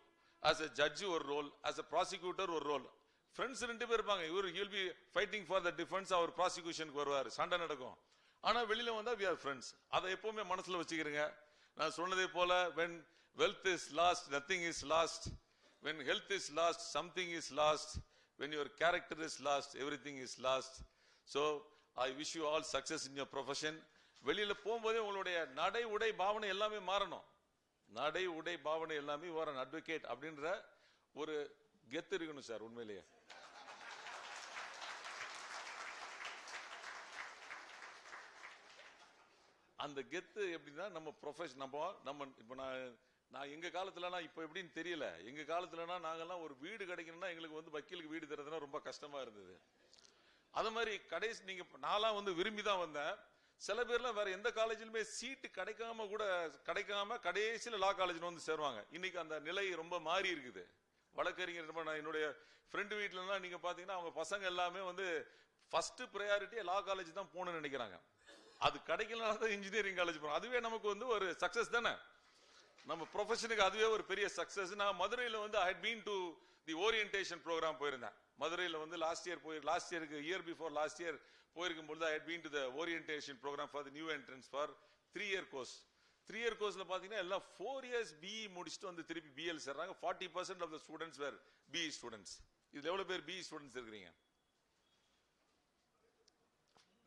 ஆஸ் அ ஜட்ஜு ஒரு ரோல், ஆஸ் அ ப்ராசிக்யூட்டர் ஒரு ரோல். ஃப்ரெண்ட்ஸ் 2 பேர் இருப்பாங்க, இவர் will be fighting for the defence, அவர் ப்ராசிக்யூஷனுக்கு வருவார், சண்டை நடக்கும். ஆனால் வெளியில வந்தால் we are friends. அதை எப்பவுமே மனசில் வச்சுக்கிறேங்க. நான் சொன்னதே போல, when wealth is lost, nothing is lost. When health is lost, something is lost. When your character is lost, everything is lost. So I wish you all success in your profession. வெளியில போகும்போதே உங்களுடைய நடை உடை பாவனை எல்லாமே மாறணும். நடை உடை பாவனை எல்லாமே you are an advocate அப்படின்ற ஒரு கெத்து இருக்கணும் சார். உண்மையிலேயே அந்த கெத்து எப்படின்னா, நம்ம ப்ரொஃபஷன் நம்ம இப்போ நான் எங்க காலத்துலனா இப்போ எப்படின்னு தெரியல. எங்க காலத்துலனா நாங்கெல்லாம் ஒரு வீடு கிடைக்கணும்னா எங்களுக்கு வந்து வக்கீலுக்கு வீடு தரதுன்னா ரொம்ப கஷ்டமா இருந்தது. அது மாதிரி கடைசி நீங்க நான்லாம் வந்து விரும்பி தான் வந்தேன். சில பேர்லாம் வேற எந்த காலேஜிலுமே சீட்டு கிடைக்காம கடைசியில் லா காலேஜில் வந்து சேருவாங்க. இன்னைக்கு அந்த நிலை ரொம்ப மாறி இருக்குது. வழக்கறிஞர் நான் என்னுடைய ஃப்ரெண்டு வீட்டிலலாம் நீங்க பாத்தீங்கன்னா அவங்க பசங்க எல்லாமே வந்து ஃபர்ஸ்ட் ப்ரையாரிட்டி லா காலேஜ் தான் போகணும்னு நினைக்கிறாங்க. அது கிடைக்கலனா தான் இன்ஜினியரிங் காலேஜ் போகணும். அதுவே நமக்கு வந்து ஒரு சக்சஸ் தானே, நம்ம ப்ரொஃபஷனுக்கு அதுவே ஒரு பெரிய சக்சஸ். நான் மதுரையில் வந்து I had been to the orientation programme போயிருந்தேன். மதுரையில் வந்து லாஸ்ட் இயருக்கு இயர் பிஃபோர் லாஸ்ட் இயர் போயிருக்கும் பொழுது I had been to the orientation programme for the new entrance for 3 year course. 3 year கோர்ஸ்ல பாத்தீங்கன்னா எல்லாம் 4 years BE முடிச்சுட்டு வந்து திருப்பி பிஎல் சேர்றாங்க. 40% of the students were BE students. இதுல எவ்வளவு பேர் BE ஸ்டூடெண்ட்ஸ் இருக்கிறீங்க?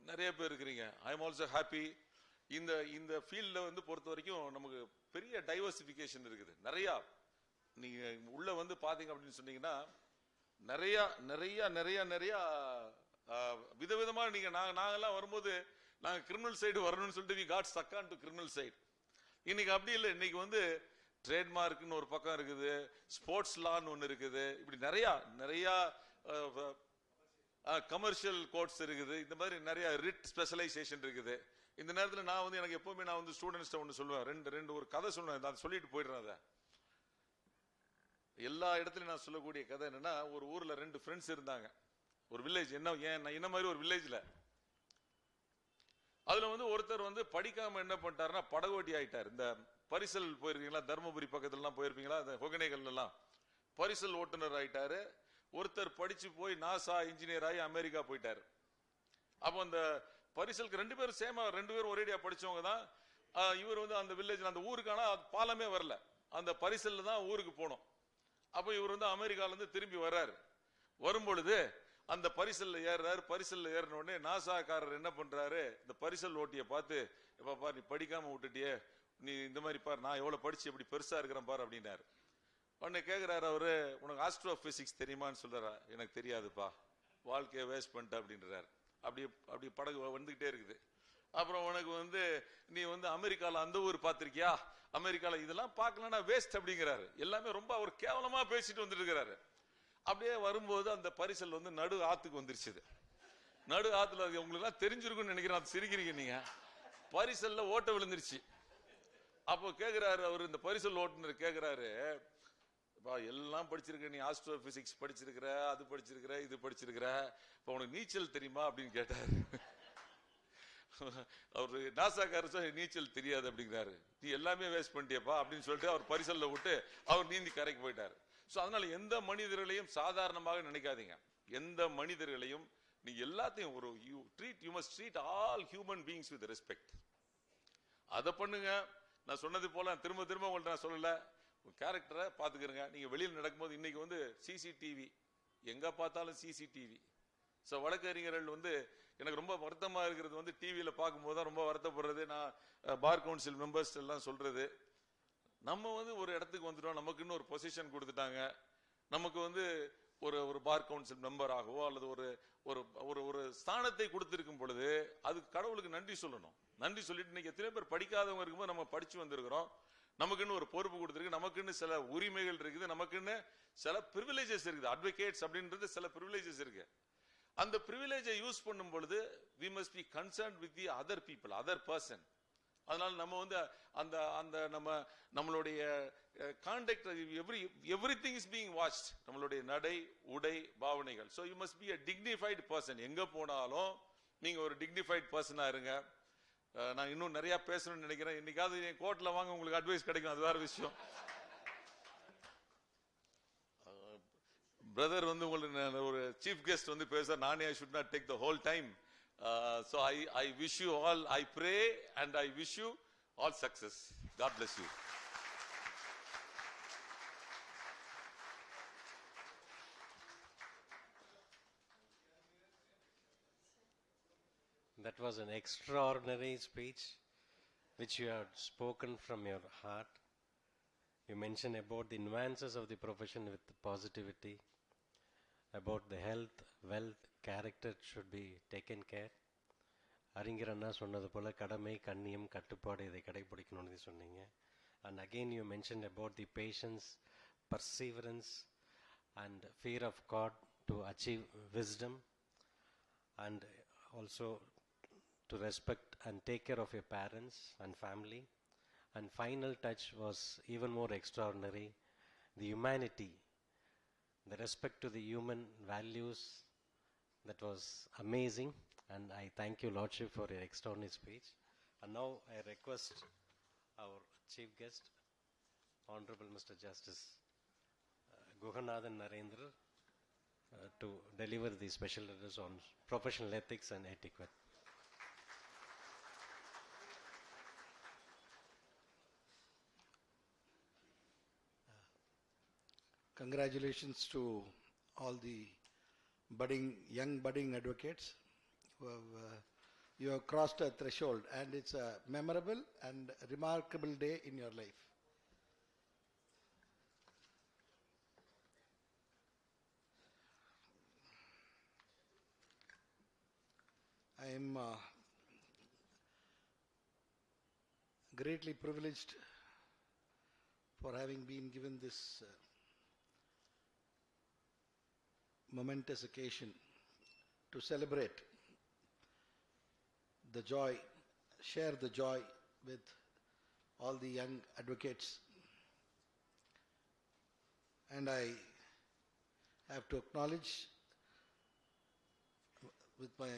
நிறைய பேர் இருக்கிறீங்க. I am also happy. இந்த ஃபீல்ட்ல வந்து பொறுத்த வரைக்கும் நமக்கு பெரிய டைவர்சிபிகேஷன் இருக்குது. நிறைய நீங்க உள்ள வந்து பாத்தீங்க அப்படின்னு சொன்னீங்கன்னா நிறைய நிறைய நிறைய நிறைய விதவிதமா நீங்க நாங்கெல்லாம் வரும்போது நாங்க கிரிமினல் சைடு வரணும்னு சொல்லிட்டு we got stuck on to criminal side. இன்னைக்கு அப்படி இல்லை. இன்னைக்கு வந்து ட்ரேட்மார்க்னு ஒரு பக்கம் இருக்குது, ஸ்போர்ட்ஸ் லான்னு ஒன்று இருக்குது, இப்படி நிறைய நிறைய கமர்ஷியல் கோர்ட்ஸ் இருக்குது. இந்த மாதிரி நிறைய ரிட் ஸ்பெஷலைசேஷன் இருக்குது. இந்த நேரத்தில் நான் வந்து எனக்கு எப்பவுமே நான் வந்து ஸ்டூடெண்ட்ஸ்ட ஒன்று சொல்லுவேன், ரெண்டு ஒரு கதை சொல்லுவேன், அதை சொல்லிட்டு போயிடுறேன். அதை எல்லா இடத்துலையும் நான் சொல்லக்கூடிய கதை என்னன்னா, ஒரு ஊர்ல 2 ஃப்ரெண்ட்ஸ் இருந்தாங்க. ஒரு வில்லேஜ், என்ன மாதிரி ஒரு வில்லேஜ்ல. அதுல வந்து ஒருத்தர் வந்து படிக்காம என்ன பண்ணிட்டாருன்னா படகோட்டி ஆயிட்டார். இந்த பரிசல் போயிருக்கீங்களா, தர்மபுரி பக்கத்துல எல்லாம் போயிருப்பீங்களா, இந்த ஒகேனக்கல் எல்லாம் பரிசல் ஓட்டுநர் ஆயிட்டாரு. ஒருத்தர் படிச்சு போய் நாசா இன்ஜினியர் ஆகி அமெரிக்கா போயிட்டாரு. அப்போ அந்த பரிசலுக்கு 2 பேரும் சேமா, 2 பேரும் ஒரேடியா படிச்சவங்க தான். இவர் வந்து அந்த வில்லேஜ்ல அந்த ஊருக்கான பாலமே வரல, அந்த பரிசல்ல தான் ஊருக்கு போனோம். அப்போ இவர் வந்து அமெரிக்கால இருந்து திரும்பி வர்றாரு. வரும்பொழுது அந்த பரிசல்ல ஏறுறாரு. பரிசல்ல ஏறின உடனே நாசாக்காரர் என்ன பண்றாரு, இந்த பரிசல் ஓட்டிய பார்த்து, எப்ப பாரு நீ படிக்காம விட்டுட்டியே, நீ இந்த மாதிரி பாரு, நான் எவ்வளவு படிச்சு எப்படி பெருசா இருக்கிறேன் பாரு அப்படின்னாரு. உடனே கேட்கிறாரு அவரு, உனக்கு ஆஸ்ட்ரோ பிசிக்ஸ் தெரியுமான்னு சொல்றாரா. எனக்கு தெரியாதுப்பா, வாழ்க்கையை வேஸ்ட் பண்ணிட்ட அப்படின்றாரு. அப்படி படகு வந்துகிட்டே இருக்குது. அப்புறம் உனக்கு வந்து நீ வந்து அமெரிக்கால அந்த ஊர் பார்த்திருக்கியா, அமெரிக்கால இதெல்லாம் பார்க்கலன்னா வேஸ்ட் அப்படிங்கிறாரு. எல்லாமே ரொம்ப அவர் கேவலமா பேசிட்டு வந்துட்டு இருக்கிறாரு. அப்படியே வரும்போது அந்த பரிசல் வந்து நடு ஆத்துக்கு வந்துருச்சு. நடு ஆத்துல உங்களுக்கு எல்லாம் தெரிஞ்சிருக்கும்னு நினைக்கிறேன், அது சிரிக்கிறீங்க நீங்க. பரிசல்ல ஓட்ட விழுந்துருச்சு. அப்போ கேட்கிறாரு அவர், இந்த பரிசல் ஓட்டுநர் கேட்கிறாரு, எல்லாம் படிச்சிருக்க, நீ ஆஸ்ட்ரோ பிசிக்ஸ் படிச்சிருக்கிற, அது படிச்சிருக்கிற, இது படிச்சிருக்கிற, இப்ப உனக்கு நீச்சல் தெரியுமா அப்படின்னு கேட்டாரு. அவரு நாசாக்காரர் நீச்சல் தெரியாது அப்படிங்கிறாரு. நீ எல்லாமே வேஸ்ட் பண்ணிட்டியப்பா அப்படின்னு சொல்லிட்டு அவர் பரிசல்ல விட்டு அவர் நீந்தி கரைக்கு போயிட்டாரு. சோ அதனால எந்த மனிதர்களையும் சாதாரணமாக நினைக்காதீங்க. எந்த மனிதர்களையும் நீங்க எல்லாத்தையும் ஒரு you must treat all human beings with respect. அதை பண்ணுங்க. நான் சொன்னது போல திரும்ப உங்கள்ட்ட நான் சொல்லல, கேரக்டரை பாத்துக்கிறங்க. நீங்க வெளியில் நடக்கும்போது இன்னைக்கு வந்து சிசிடிவி, எங்க பார்த்தாலும் சிசிடிவி. ஸோ வழக்கறிஞர்கள் வந்து எனக்கு ரொம்ப வருத்தமா இருக்கிறது வந்து டிவியில பார்க்கும்போது தான் ரொம்ப வருத்தப்படுறது. நான் பார் கவுன்சில் மெம்பர்ஸ் எல்லாம் சொல்றது, நம்ம வந்து ஒரு இடத்துக்கு வந்துட்டோம், நமக்குன்னு ஒரு பொசிஷன் கொடுத்துட்டாங்க, நமக்கு வந்து ஒரு பார் கவுன்சில் மெம்பர் ஆகவோ அல்லது ஒரு ஸ்தானத்தை கொடுத்திருக்கும் பொழுது அது கடவுளுக்கு நன்றி சொல்லணும். நன்றி சொல்லிட்டு இன்னைக்கு எத்தனை பேர் படிக்காதவங்க இருக்கும்போது நம்ம படிச்சு வந்திருக்கிறோம், நமக்குன்னு ஒரு பொறுப்பு கொடுத்திருக்கு, நமக்குன்னு சில உரிமைகள் இருக்குது, நமக்குன்னு சில பிரிவிலேஜஸ் இருக்குது. அட்வொகேட்ஸ் அப்படின்றது சில பிரிவிலேஜஸ் இருக்கு. அந்த பிரிவிலேஜை யூஸ் பண்ணும் பொழுது we must be concerned with the other people, other person. அதனால நம்ம வந்து அந்த அந்த நம்மளுடைய contact everything is being watched. நம்மளுடைய நடை உடை பாவனைகள். So you must be a dignified person. எங்க போனாலும் நீங்க ஒரு டிக்னிஃபைடு பர்சனா இருங்க. நான் இன்னும் நிறைய பேசணும்னு நினைக்கிறேன். இன்னைக்காவது என் கோர்ட்ல வாங்க, உங்களுக்கு அட்வைஸ் கிடைக்கும், அது வேற விஷயம். பிரதர் வந்து உங்களுக்கு ஒரு சீஃப் கெஸ்ட் வந்து பேச, நானே I should not take the whole time. So I wish you all, I pray and I wish you all success. God bless you. That was an extraordinary speech which you have spoken from your heart. You mentioned about the nuances of the profession with positivity, about the health, wealth, character should be taken care. அறிஞர் அண்ணா சொன்னது போல கடமை கண்ணியம் கட்டுப்பாடு இதை கடைபிடிக்கணும்னு சொன்னீங்க. And again you mentioned about the patience, perseverance and fear of God to achieve wisdom, and also to respect and take care of your parents and family. And final touch was even more extraordinary, the humanity, the respect to the human values. That was amazing, and I thank you, Lordship, for your extraordinary speech. And now I request our chief guest, Honorable Mr. Justice Guhanathan Narendar, to deliver the special address on professional ethics and etiquette. Congratulations to all the young budding advocates who you have crossed a threshold, and it's a memorable and remarkable day in your life. I am greatly privileged for having been given this momentous occasion to celebrate the joy, share the joy with all the young advocates. And I have to acknowledge with my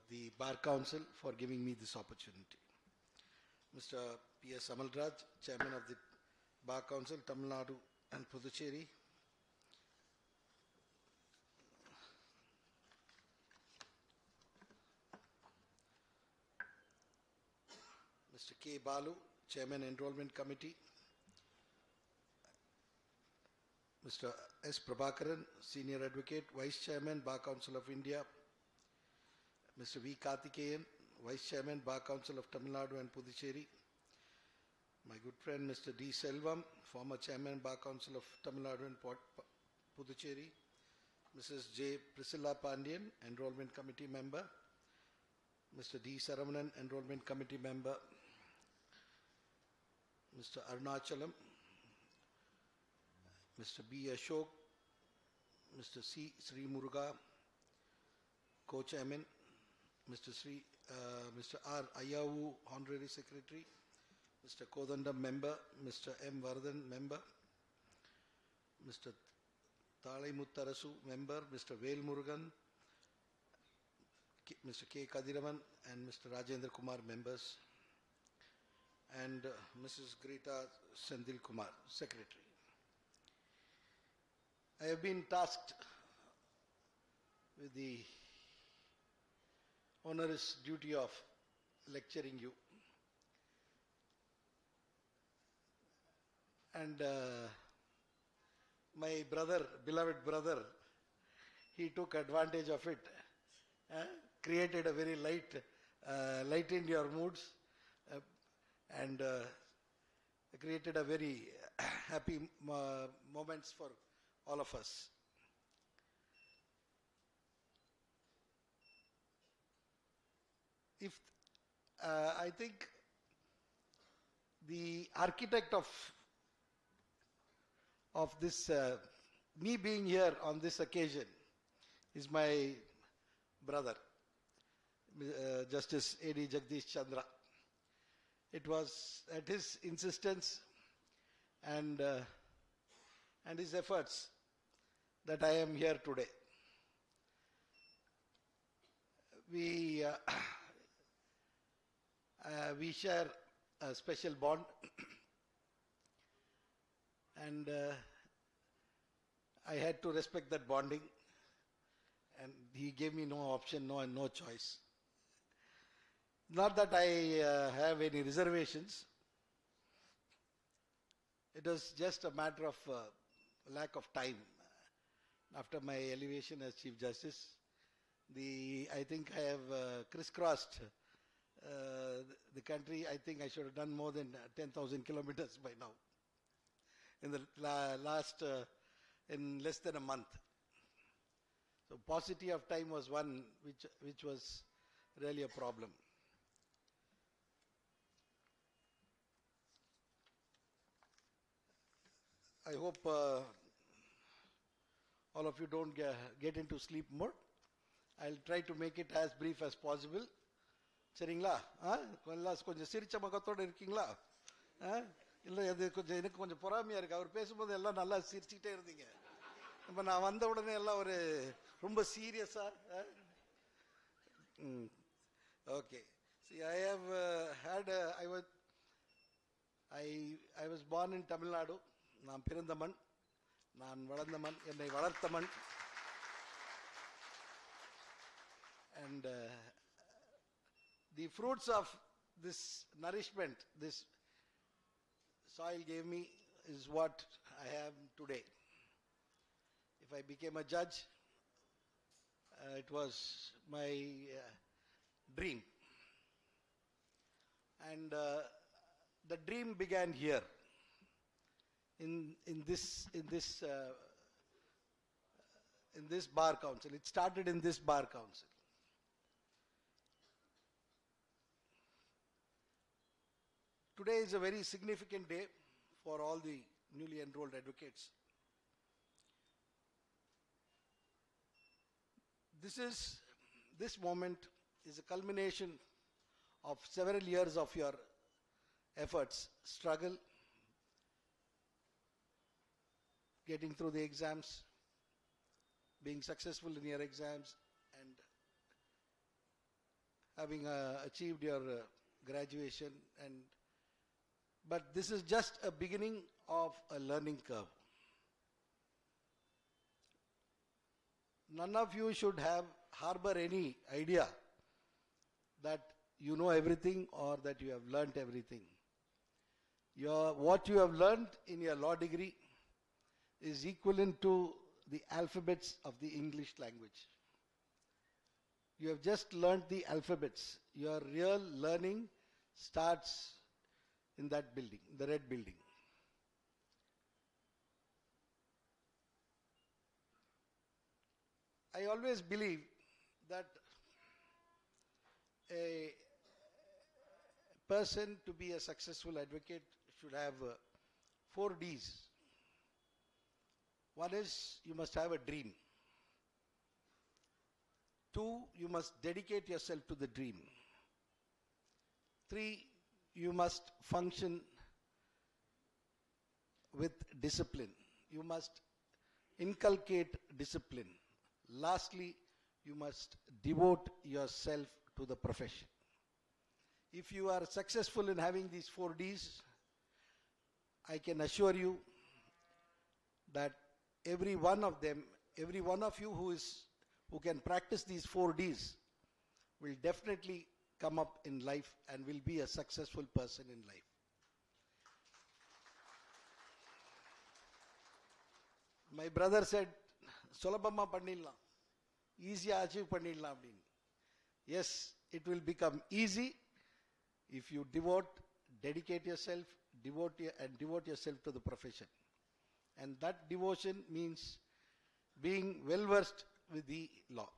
the Bar Council for giving me this opportunity. Mr. P.S. Amalraj, Chairman of the Bar Council, Tamil Nadu and Puducherry. Mr. K. Balu, Chairman Enrollment Committee. Mr. S. Prabhakaran, Senior Advocate, Vice Chairman, Bar Council of India. Mr. V. Karthikeyan, Vice Chairman, Bar Council of Tamil Nadu and Puducherry. My good friend, Mr. D. Selvam, former Chairman, Bar Council of Tamil Nadu and Puducherry. Mrs. J. Priscilla Pandian, Enrollment Committee Member. Mr. D. Saravanan, Enrollment Committee Member. Mr. Arunachalam, Mr. B. Ashok, Mr. C. Sri Muruga, Co-Chairman, Mr. R. Ayavu, Honorary Secretary, Mr. Kodandam, Member, Mr. M. Vardhan, Member, Mr. Thalai Muttarasu, Member, Mr. Vel Murugan, Mr. K. Kadiraman, and Mr. Rajendra Kumar, Members, and Mrs. Greta Sendil Kumar, Secretary. I have been tasked with the onerous duty of lecturing you. And my brother, beloved brother, he took advantage of it, created a very lightened your moods, and created a very happy moments for all of us. If I think the architect of this me being here on this occasion is my brother, Justice A.D. Jagdish Chandra. It was at his insistence and his efforts that I am here today. We share a special bond, and I had to respect that bonding, and he gave me no option, no choice. Not that I have any reservations. It was just a matter of lack of time. After my elevation as Chief Justice, I think I have crisscrossed the country. I think I should have done more than 10,000 kilometers by now. In the in less than a month. So paucity of time was one which was really a problem. I hope all of you don't get into sleep mode. I'll try to make it as brief as possible. சரிங்களா கொஞ்சம் சிரிச்ச முகத்தோடு இருக்கீங்களா இல்லை அது கொஞ்சம் எனக்கு கொஞ்சம் பொறாமையாக இருக்குது. அவர் பேசும்போது எல்லாம் நல்லா சிரிச்சுக்கிட்டே இருந்தீங்க. இப்போ நான் வந்த உடனே எல்லாம் ஒரு ரொம்ப சீரியஸாக okay. See, I was born in Tamil Nadu. நான் பிறந்த மண், நான் வளர்ந்த மண், என்னை வளர்த்த மண். And the fruits of this nourishment, this soil gave me, is what I have today. If I became a judge, it was my dream. And the dream began here, in this bar council. It started in this bar council. Today is a very significant day for all the newly enrolled advocates. This moment is a culmination of several years of your efforts, struggle, getting through the exams, being successful in your exams, and having achieved your graduation. But this is just a beginning of a learning curve. None of you should harbor any idea that you know everything or that you have learnt everything. What you have learnt in your law degree is equivalent to the alphabets of the English language. You have just learnt the alphabets. Your real learning starts in that building, the red building. I always believe that a person to be a successful advocate should have 4 Ds. One is, you must have a dream. 2, you must dedicate yourself to the dream. 3, you must function with discipline. You must inculcate discipline. Lastly, you must devote yourself to the profession. If you are successful in having these 4 Ds, I can assure you that every one of them, every one of you who can practice these 4 Ds will definitely come up in life and will be a successful person in life. My brother said, Solabamma pannidlam, easy achieve pannidlam appdin. Yes, it will become easy if you dedicate yourself, devote yourself to the profession. And that devotion means being well versed with the law.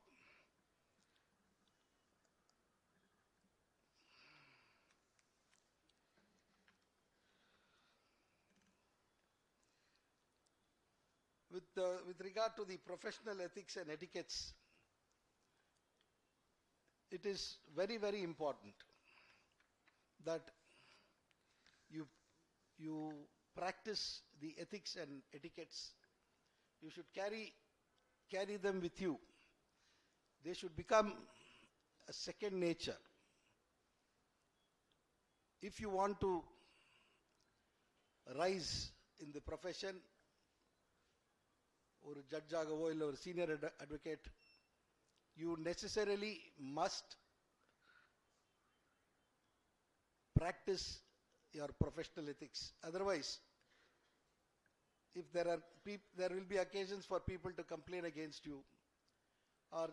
With regard to the professional ethics and etiquettes, it is very, very important that you practice the ethics and etiquettes. You should carry them with you. They should become a second nature. If you want to rise in the profession, or a judge or a senior advocate, you necessarily must practice your professional ethics. Otherwise, if there will be occasions for people to complain against you, or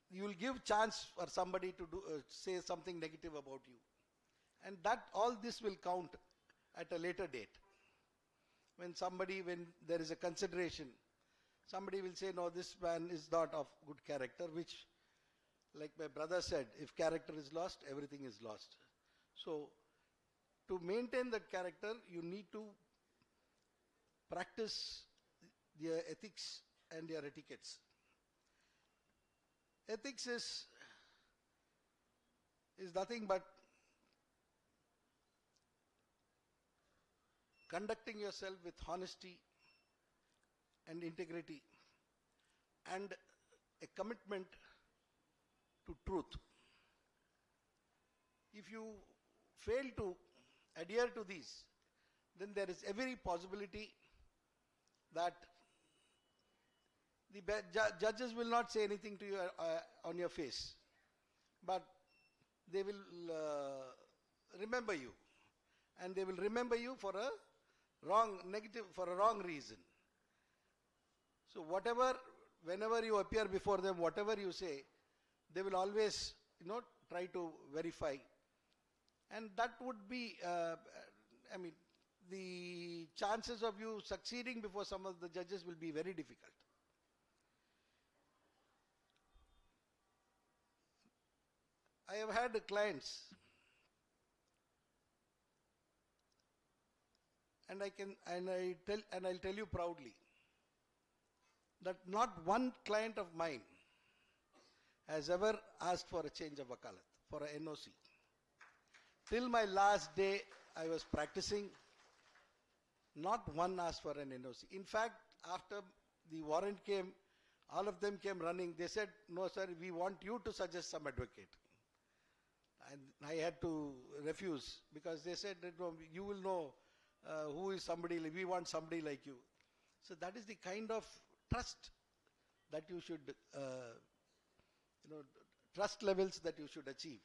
you will give chance for somebody to say something negative about you, and that all this will count at a later date. When there is a consideration, somebody will say, no, this man is not of good character, which, like my brother said, if character is lost, everything is lost. So, to maintain that character, you need to practice your ethics and your etiquettes. Ethics is nothing but conducting yourself with honesty and integrity and a commitment to truth. If you fail to adhere to these, then there is every possibility that the judges will not say anything to you on your face, but they will remember you, and they will remember you for a wrong reason. So whenever you appear before them, whatever you say, they will always, try to verify. And that would be, the chances of you succeeding before some of the judges will be very difficult. I have had clients, and I'll tell you proudly that not one client of mine has ever asked for a change of wakalat, for a NOC. Till my last day I was practicing, not one asked for an NOC. In fact, after the warrant came, all of them came running. They said, no sir, we want you to suggest some advocate. And I had to refuse, because they said that, no, you will know who is somebody, we want somebody like you. So that is the kind of trust that you should, trust levels that you should achieve.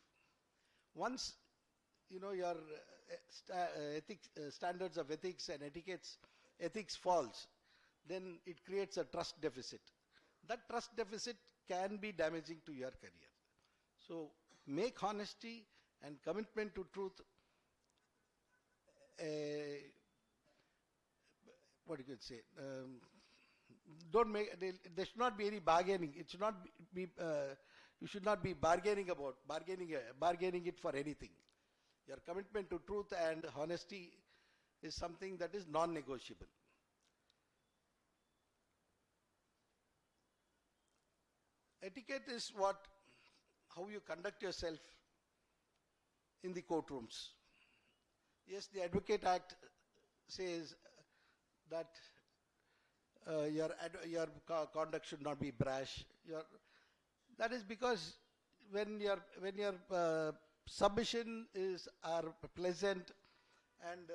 Once, your standards of ethics and ethics falls, then it creates a trust deficit. That trust deficit can be damaging to your career. So make honesty and commitment to truth what you could say. There should not be any bargaining. It should not be. You should not be bargaining it for anything. Your commitment to truth and honesty is something that is non-negotiable. Etiquette is how you conduct yourself in the courtrooms. Yes, the Advocate Act says that your conduct should not be brash. That is because when your submission are pleasant and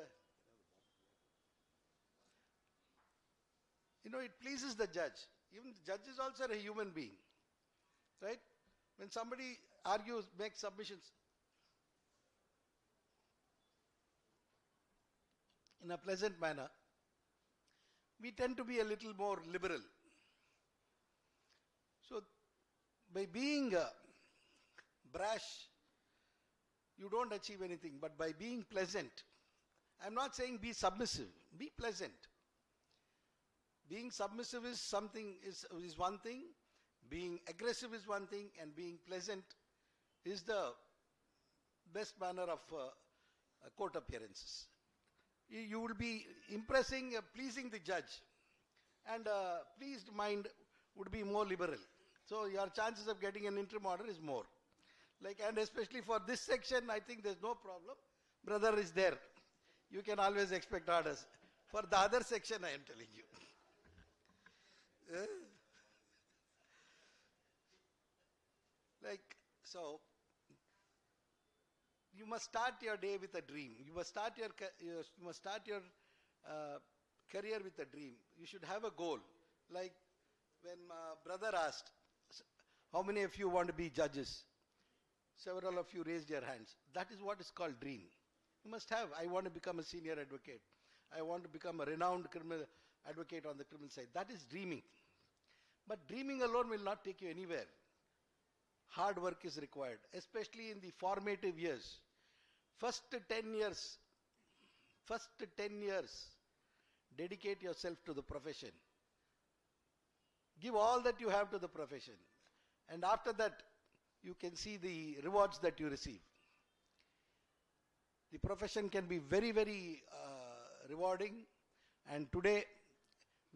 it pleases the judge. Even the judge is also a human being, right? When somebody argues, makes submissions in a pleasant manner, we tend to be a little more liberal. So by being brash, you don't achieve anything. But by being pleasant, I'm not saying be submissive, be pleasant. Being submissive is one thing, being aggressive is one thing, and being pleasant is the best manner of court appearances. You will be impressing, pleasing the judge, and pleased mind would be more liberal. So your chances of getting an interim order is more. And especially for this section, I think there's no problem. Brother is there. you can always expect orders. For the other section, I am telling you. So, you must start your day with a dream. You must start your career with a dream. You should have a goal. Like when my brother asked, how many of you want to be judges? Several of you raised your hands. That is what is called dream. You must have. I want to become a senior advocate. I want to become a renowned criminal advocate on the criminal side. That is dreaming. But dreaming alone will not take you anywhere. Hard work is required, especially in the formative years. First 10 years, dedicate yourself to the profession. Give all that you have to the profession. And after that, you can see the rewards that you receive. The profession can be very, very rewarding. And today,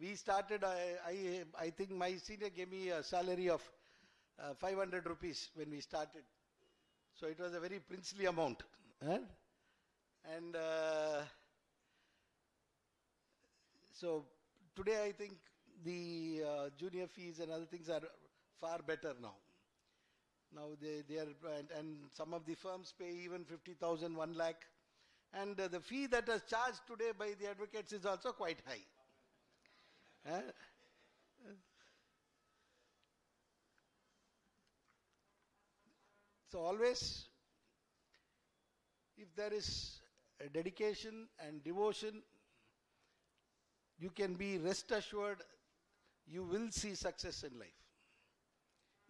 we started, I think my senior gave me a salary of 500 rupees when we started. So it was a very princely amount. And so today I think the junior fees and other things are far better now. Now they are, and some of the firms pay even 50,000, 1 lakh. And the fee that is charged today by the advocates is also quite high. So always, if there is a dedication and devotion, you can be rest assured you will see success in life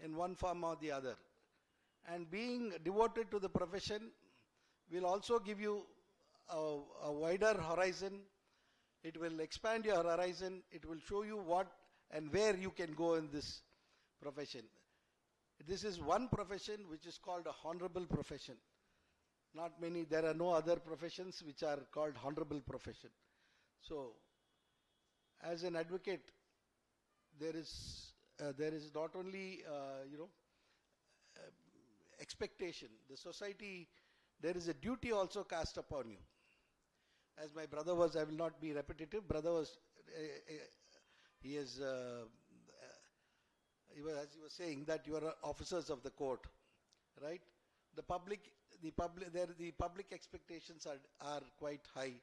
in one form or the other. And being devoted to the profession will also give you a wider horizon. It will expand your horizon. It will show you what and where you can go in this profession. This is one profession which is called a honorable profession. Not many, there are no other professions which are called honorable profession. So, as an advocate, there is not only, expectation. The society, there is a duty also cast upon you. As my brother was, I will not be repetitive, brother was, as he was saying that you are officers of the court, right? The public expectations are quite high.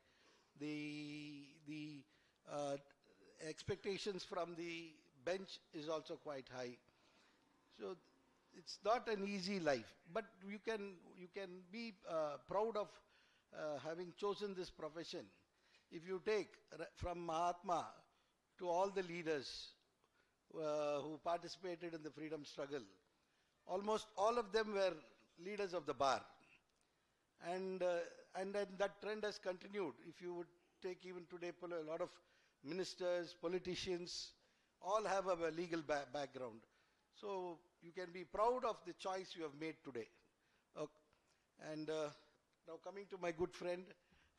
The expectations from the bench is also quite high. So it's not an easy life, but you can be proud of having chosen this profession. If you take from Mahatma to all the leaders who participated in the freedom struggle, almost all of them were leaders of the bar. And then that trend has continued. If you would take even today, a lot of ministers, politicians, all have a legal background. So you can be proud of the choice you have made today. And now coming to my good friend,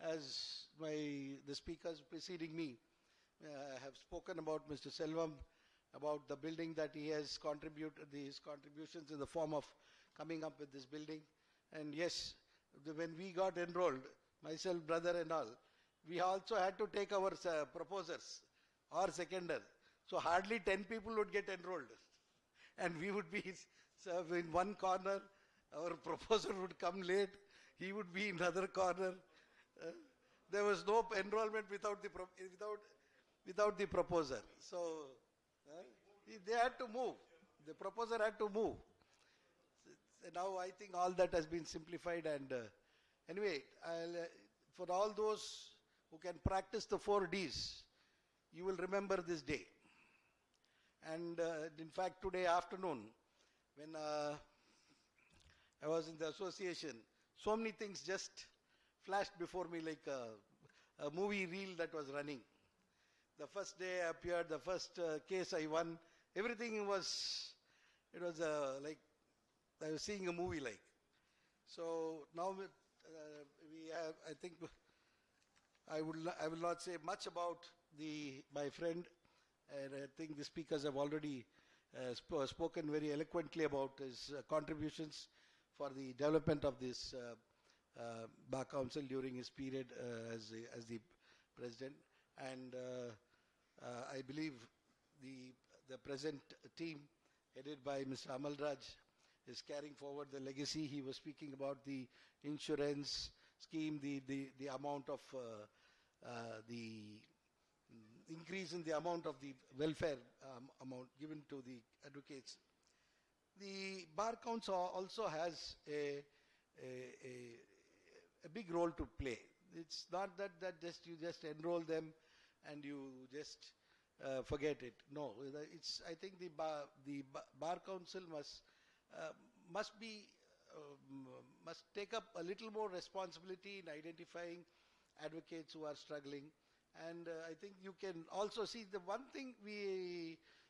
as the speakers preceding me have spoken about Mr. Selvam, about the building that he has contributed, his contributions in the form of coming up with this building. And yes, when we got enrolled, myself, brother and all, we also had to take our proposers or seconder. So hardly 10 people would get enrolled. And we would be in one corner, our proposer would come late, he would be in another corner. There was no enrollment without the proposer. So they had to move. The proposer had to move. So now I think all that has been simplified. And anyway, for all those who can practice the 4 Ds, you will remember this day. And in fact, today afternoon, when I was in the association, so many things just flashed before me like a movie reel that was running. The first day I appeared, the first case I won, everything was, like I was seeing a movie like. So now we have, I think, I will not say much about my friend, and I think the speakers have already spoken very eloquently about his contributions for the development of this Bar Council during his period as the president, and I believe the present team headed by Mr. Amalraj is carrying forward the legacy. He was speaking about the insurance scheme, the amount of the increase in the amount of the welfare amount given to the advocates. The Bar Council also has a big role to play. It's not that you just enroll them and you just forget it. No, I think the Bar Council must take up a little more responsibility in identifying advocates who are struggling. And I think you can also see the one thing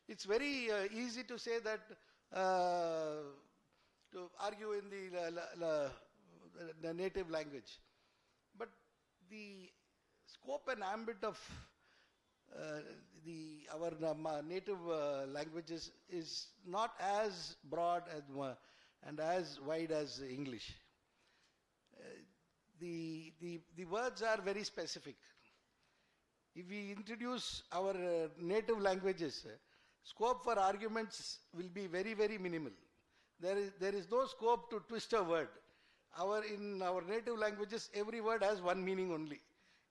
it's very easy to say that to argue in the native language, but the scope and ambit of our native languages is not as broad and as wide as English. The words are very specific. If we introduce our native languages, scope for arguments will be very, very minimal. There is no scope to twist a word. In our native languages, every word has one meaning only.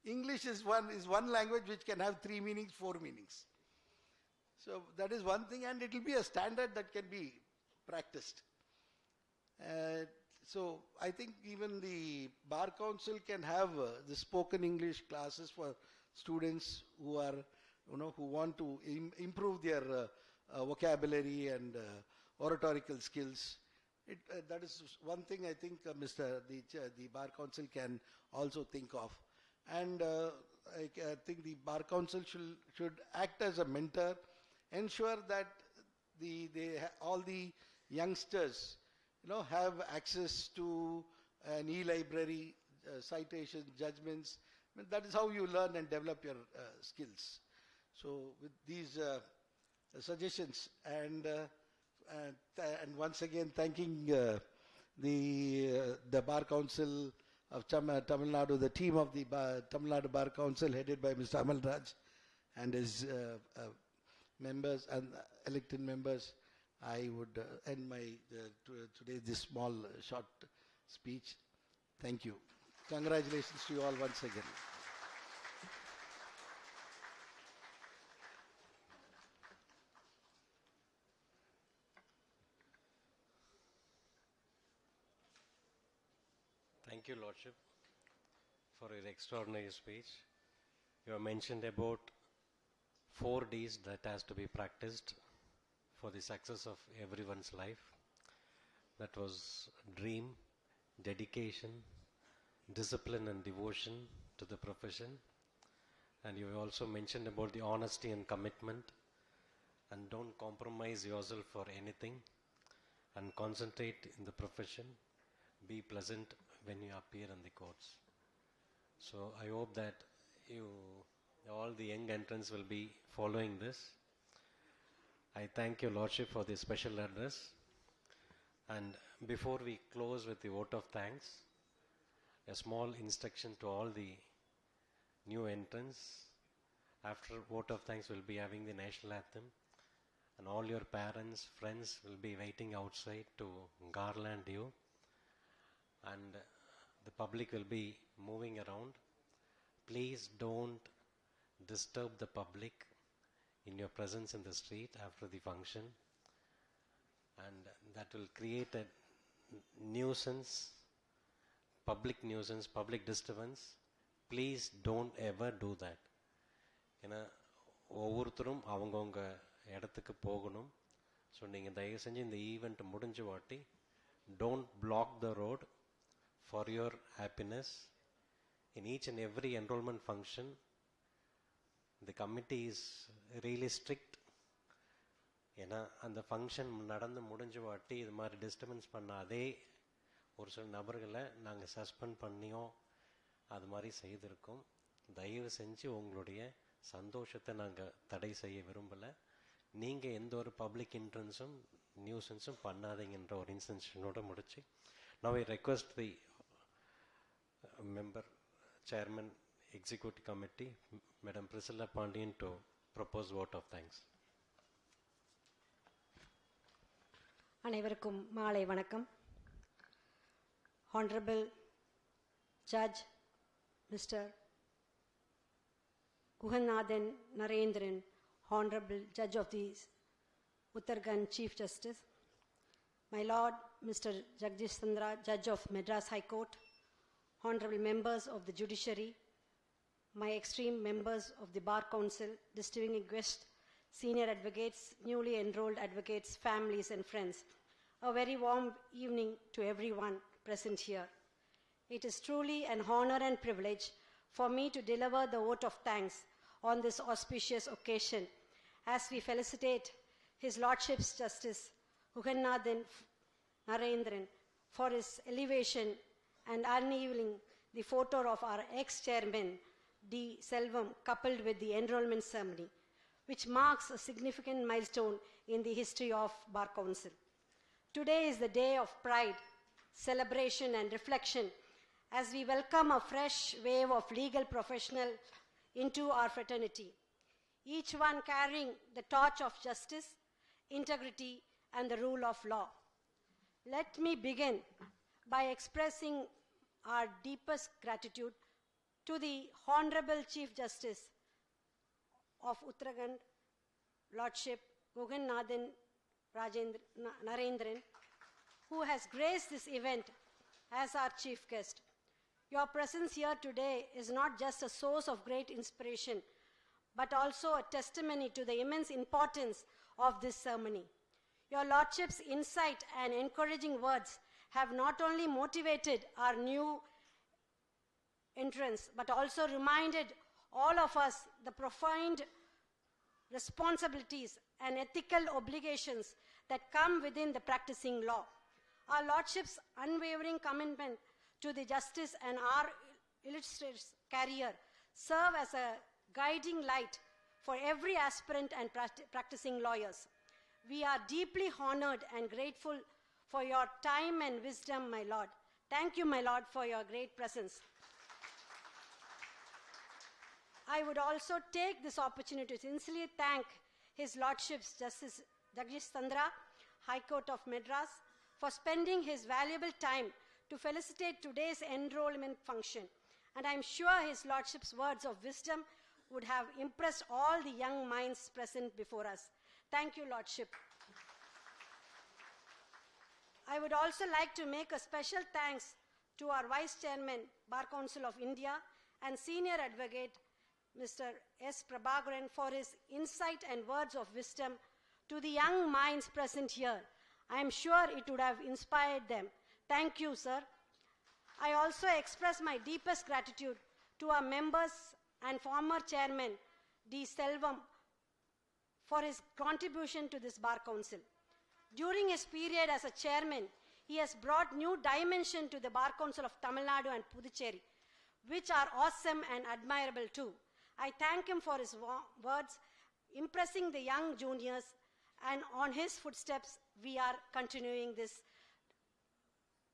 English is one language which can have 3 meanings, 4 meanings. So that is one thing, and it will be a standard that can be practiced. So I think even the Bar Council can have the spoken English classes for students who are, who want to improve their vocabulary and oratorical skills. That is one thing I think the Bar Council can also think of. And I think the Bar Council should act as a mentor, ensure that all the youngsters have access to an e-library, citations, judgments. I mean, that is how you learn and develop your skills. So with these suggestions and once again thanking the Bar Council of Tamil Nadu, the team of the Tamil Nadu Bar Council headed by Mr. Amalraj and his members and elected members, I would end my today this small short speech. Thank you. Congratulations to you all once again. Thank you, Lordship, for your extraordinary speech. You have mentioned about 4 Ds that has to be practiced for the success of everyone's life. That was dream, dedication, discipline and devotion to the profession. And you also mentioned about the honesty and commitment, and don't compromise yourself for anything, and concentrate in the profession. Be pleasant when you appear in the courts. So I hope that all the young entrants will be following this. I thank your Lordship for the special address. And before we close with the vote of thanks, a small instruction to all the new entrants. After vote of thanks, we'll be having the national anthem, and all your parents, friends will be waiting outside to garland you, and the public will be moving around. Please don't disturb the public in your presence in the street after the function, and that will create a nuisance, public disturbance. Please don't ever do that. ஏன்னா ஒவ்வொருத்தரும் அவங்கவுங்க இடத்துக்கு போகணும். So நீங்கள் தயவு செஞ்சு இந்த event முடிஞ்ச வாட்டி don't block the road for your happiness. In each and every enrollment function, the committee is really strict. ஏன்னா அந்த ஃபங்க்ஷன் நடந்து முடிஞ்ச வாட்டி இது மாதிரி டிஸ்டர்பன்ஸ் பண்ணாதே ஒரு சில நபர்களை நாங்கள் சஸ்பெண்ட் பண்ணியோம் அது மாதிரி செய்திருக்கோம். தயவு செஞ்சு உங்களுடைய சந்தோஷத்தை நாங்கள் தடை செய்ய விரும்பலை. நீங்கள் எந்த ஒரு பப்ளிக் இன்ட்ரன்ஸும் நியூசன்ஸும் பண்ணாதீங்கன்ற ஒரு இன்ஸ்ட்ரக்ஷனோட முடிச்சு, now I request the Member, Chairman, Executive Committee, Madam Priscilla Pandian to propose vote of thanks. அனைவருக்கும் மாலை வணக்கம். Honorable Judge Mr. Guhanathan Narendar, Honorable Judge of the Uttarakhand Chief Justice, my Lord Mr. Jagdishchandra, Judge of Madras High Court, Honorable members of the Judiciary, my extreme members of the Bar Council, distinguished guests, senior advocates, newly enrolled advocates, families and friends, a very warm evening to everyone present here. It is truly an honor and privilege for me to deliver the vote of thanks on this auspicious occasion as we felicitate His Lordship's Justice Guhanathan Narendar for his elevation and unveiling the photo of our ex-chairman D. Selvam coupled with the enrollment ceremony, which marks a significant milestone in the history of Bar Council. Today is the day of pride, celebration and reflection as we welcome a fresh wave of legal professionals into our fraternity, each one carrying the torch of justice, integrity and the rule of law. Let me begin by expressing our deepest gratitude to the Honorable Chief Justice of Uttarakhand, Lordship Guhanathan Narendar, who has graced this event as our chief guest. Your presence here today is not just a source of great inspiration, but also a testimony to the immense importance of this ceremony. Your Lordship's insight and encouraging words have not only motivated our new entrants, but also reminded all of us the profound responsibilities and ethical obligations that come within the practicing law. Our Lordship's unwavering commitment to the justice and our illustrious career serve as a guiding light for every aspirant and practicing lawyers. We are deeply honored and grateful for your time and wisdom, my Lord. Thank you, my Lord, for your great presence. I would also take this opportunity to sincerely thank His Lordship's Justice Jagdishchandra, High Court of Madras, for spending his valuable time to felicitate today's enrollment function. And I am sure His Lordship's words of wisdom would have impressed all the young minds present before us. Thank you, Lordship. I would also like to make a special thanks to our Vice Chairman, Bar Council of India, and Senior Advocate, Mr. S. Prabhakaran, for his insight and words of wisdom to the young minds present here. I am sure it would have inspired them. Thank you, sir. I also express my deepest gratitude to our members and former chairman, D. Selvam, for his contribution to this Bar Council. During his period as a chairman, he has brought new dimension to the Bar Council of Tamil Nadu and Puducherry, which are awesome and admirable too. I thank him for his words, impressing the young juniors, and on his footsteps, we are continuing this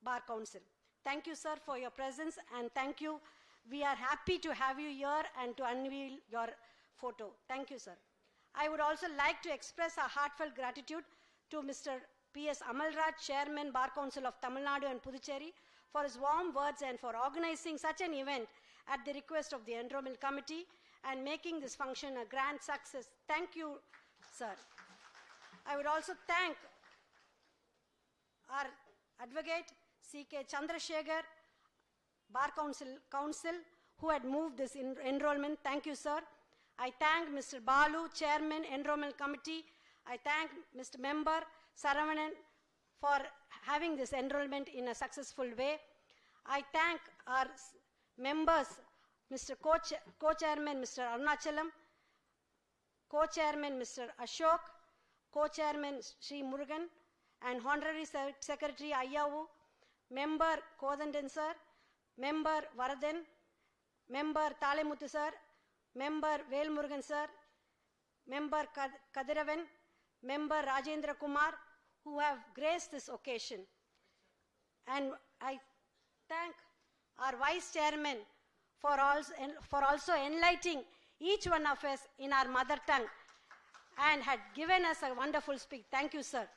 Bar Council. Thank you, sir, for your presence, and thank you. We are happy to have you here and to unveil your photo. Thank you, sir. I would also like to express our heartfelt gratitude to Mr. P.S. Amalraj, Chairman, Bar Council of Tamil Nadu and Puducherry, for his warm words and for organizing such an event at the request of the Enrollment Committee and making this function a grand success. Thank you, sir. I would also thank our advocate, C.K. Chandrasekhar, Bar Council, who had moved this enrollment. Thank you, sir. I thank Mr. Balu, Chairman, Enrollment Committee. I thank Mr. Member Saravanan for having this enrollment in a successful way. I thank our members, Mr. Co-Chairman, Mr. Arunachalam, Co-Chairman, Mr. Ashok, Co-Chairman, Sri Murugan, and Honorary Secretary Ayyavu, Member Kodandan, sir, Member Varadan, Member Talemuthu, sir, Member Velmurugan, sir, Member Kadiravan, Member Rajendra Kumar, who have graced this occasion. And I thank our Vice Chairman, for also enlightening each one of us in our mother tongue and had given us a wonderful speech. Thank you, sir.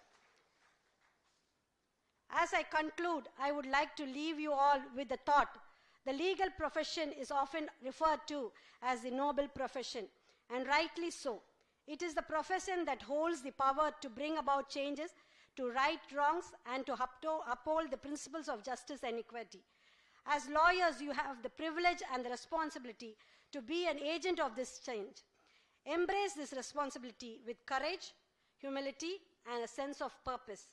As I conclude, I would like to leave you all with the thought: the legal profession is often referred to as the noble profession, and rightly so. It is the profession that holds the power to bring about changes, to right wrongs, and to uphold the principles of justice and equity. As lawyers, you have the privilege and the responsibility to be an agent of this change. Embrace this responsibility with courage, humility, and a sense of purpose.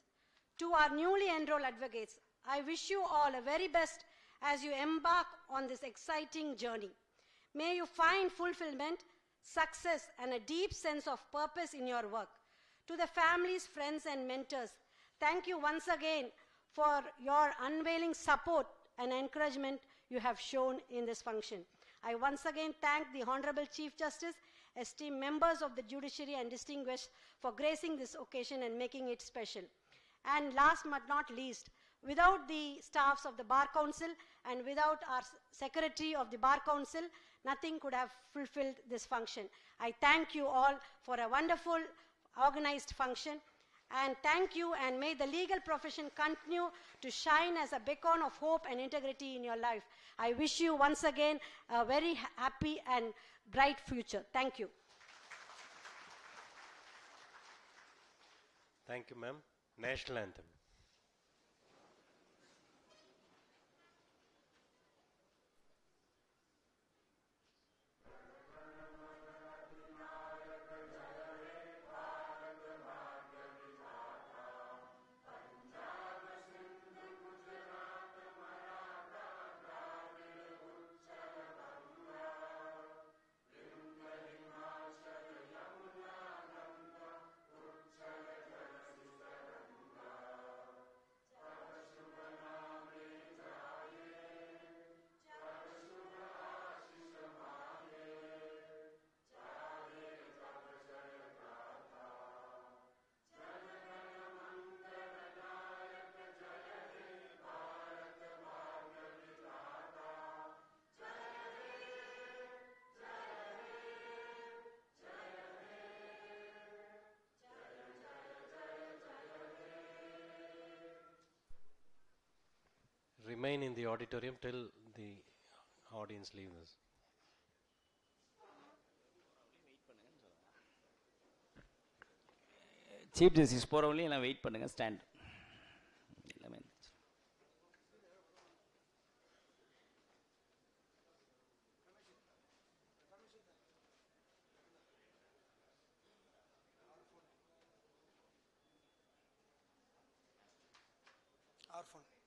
To our newly enrolled advocates, I wish you all the very best as you embark on this exciting journey. May you find fulfillment, success, and a deep sense of purpose in your work. To the families, friends, and mentors, thank you once again for your unwavering support and encouragement you have shown in this function. I once again thank the Honorable Chief Justice, esteemed members of the judiciary, and distinguished for gracing this occasion and making it special. And last but not least, without the staffs of the Bar Council and without our Secretary of the Bar Council, nothing could have fulfilled this function. I thank you all for a wonderful organized function, and thank you, and may the legal profession continue to shine as a beacon of hope and integrity in your life. I wish you once again a very happy and bright future. Thank you. Thank you, ma'am. National Anthem. Remain in the auditorium till the audience leaves. Chief justice போகிறவங்களையும் எல்லாம் wait பண்ணுங்கள், stand எல்லாமே. Our phone.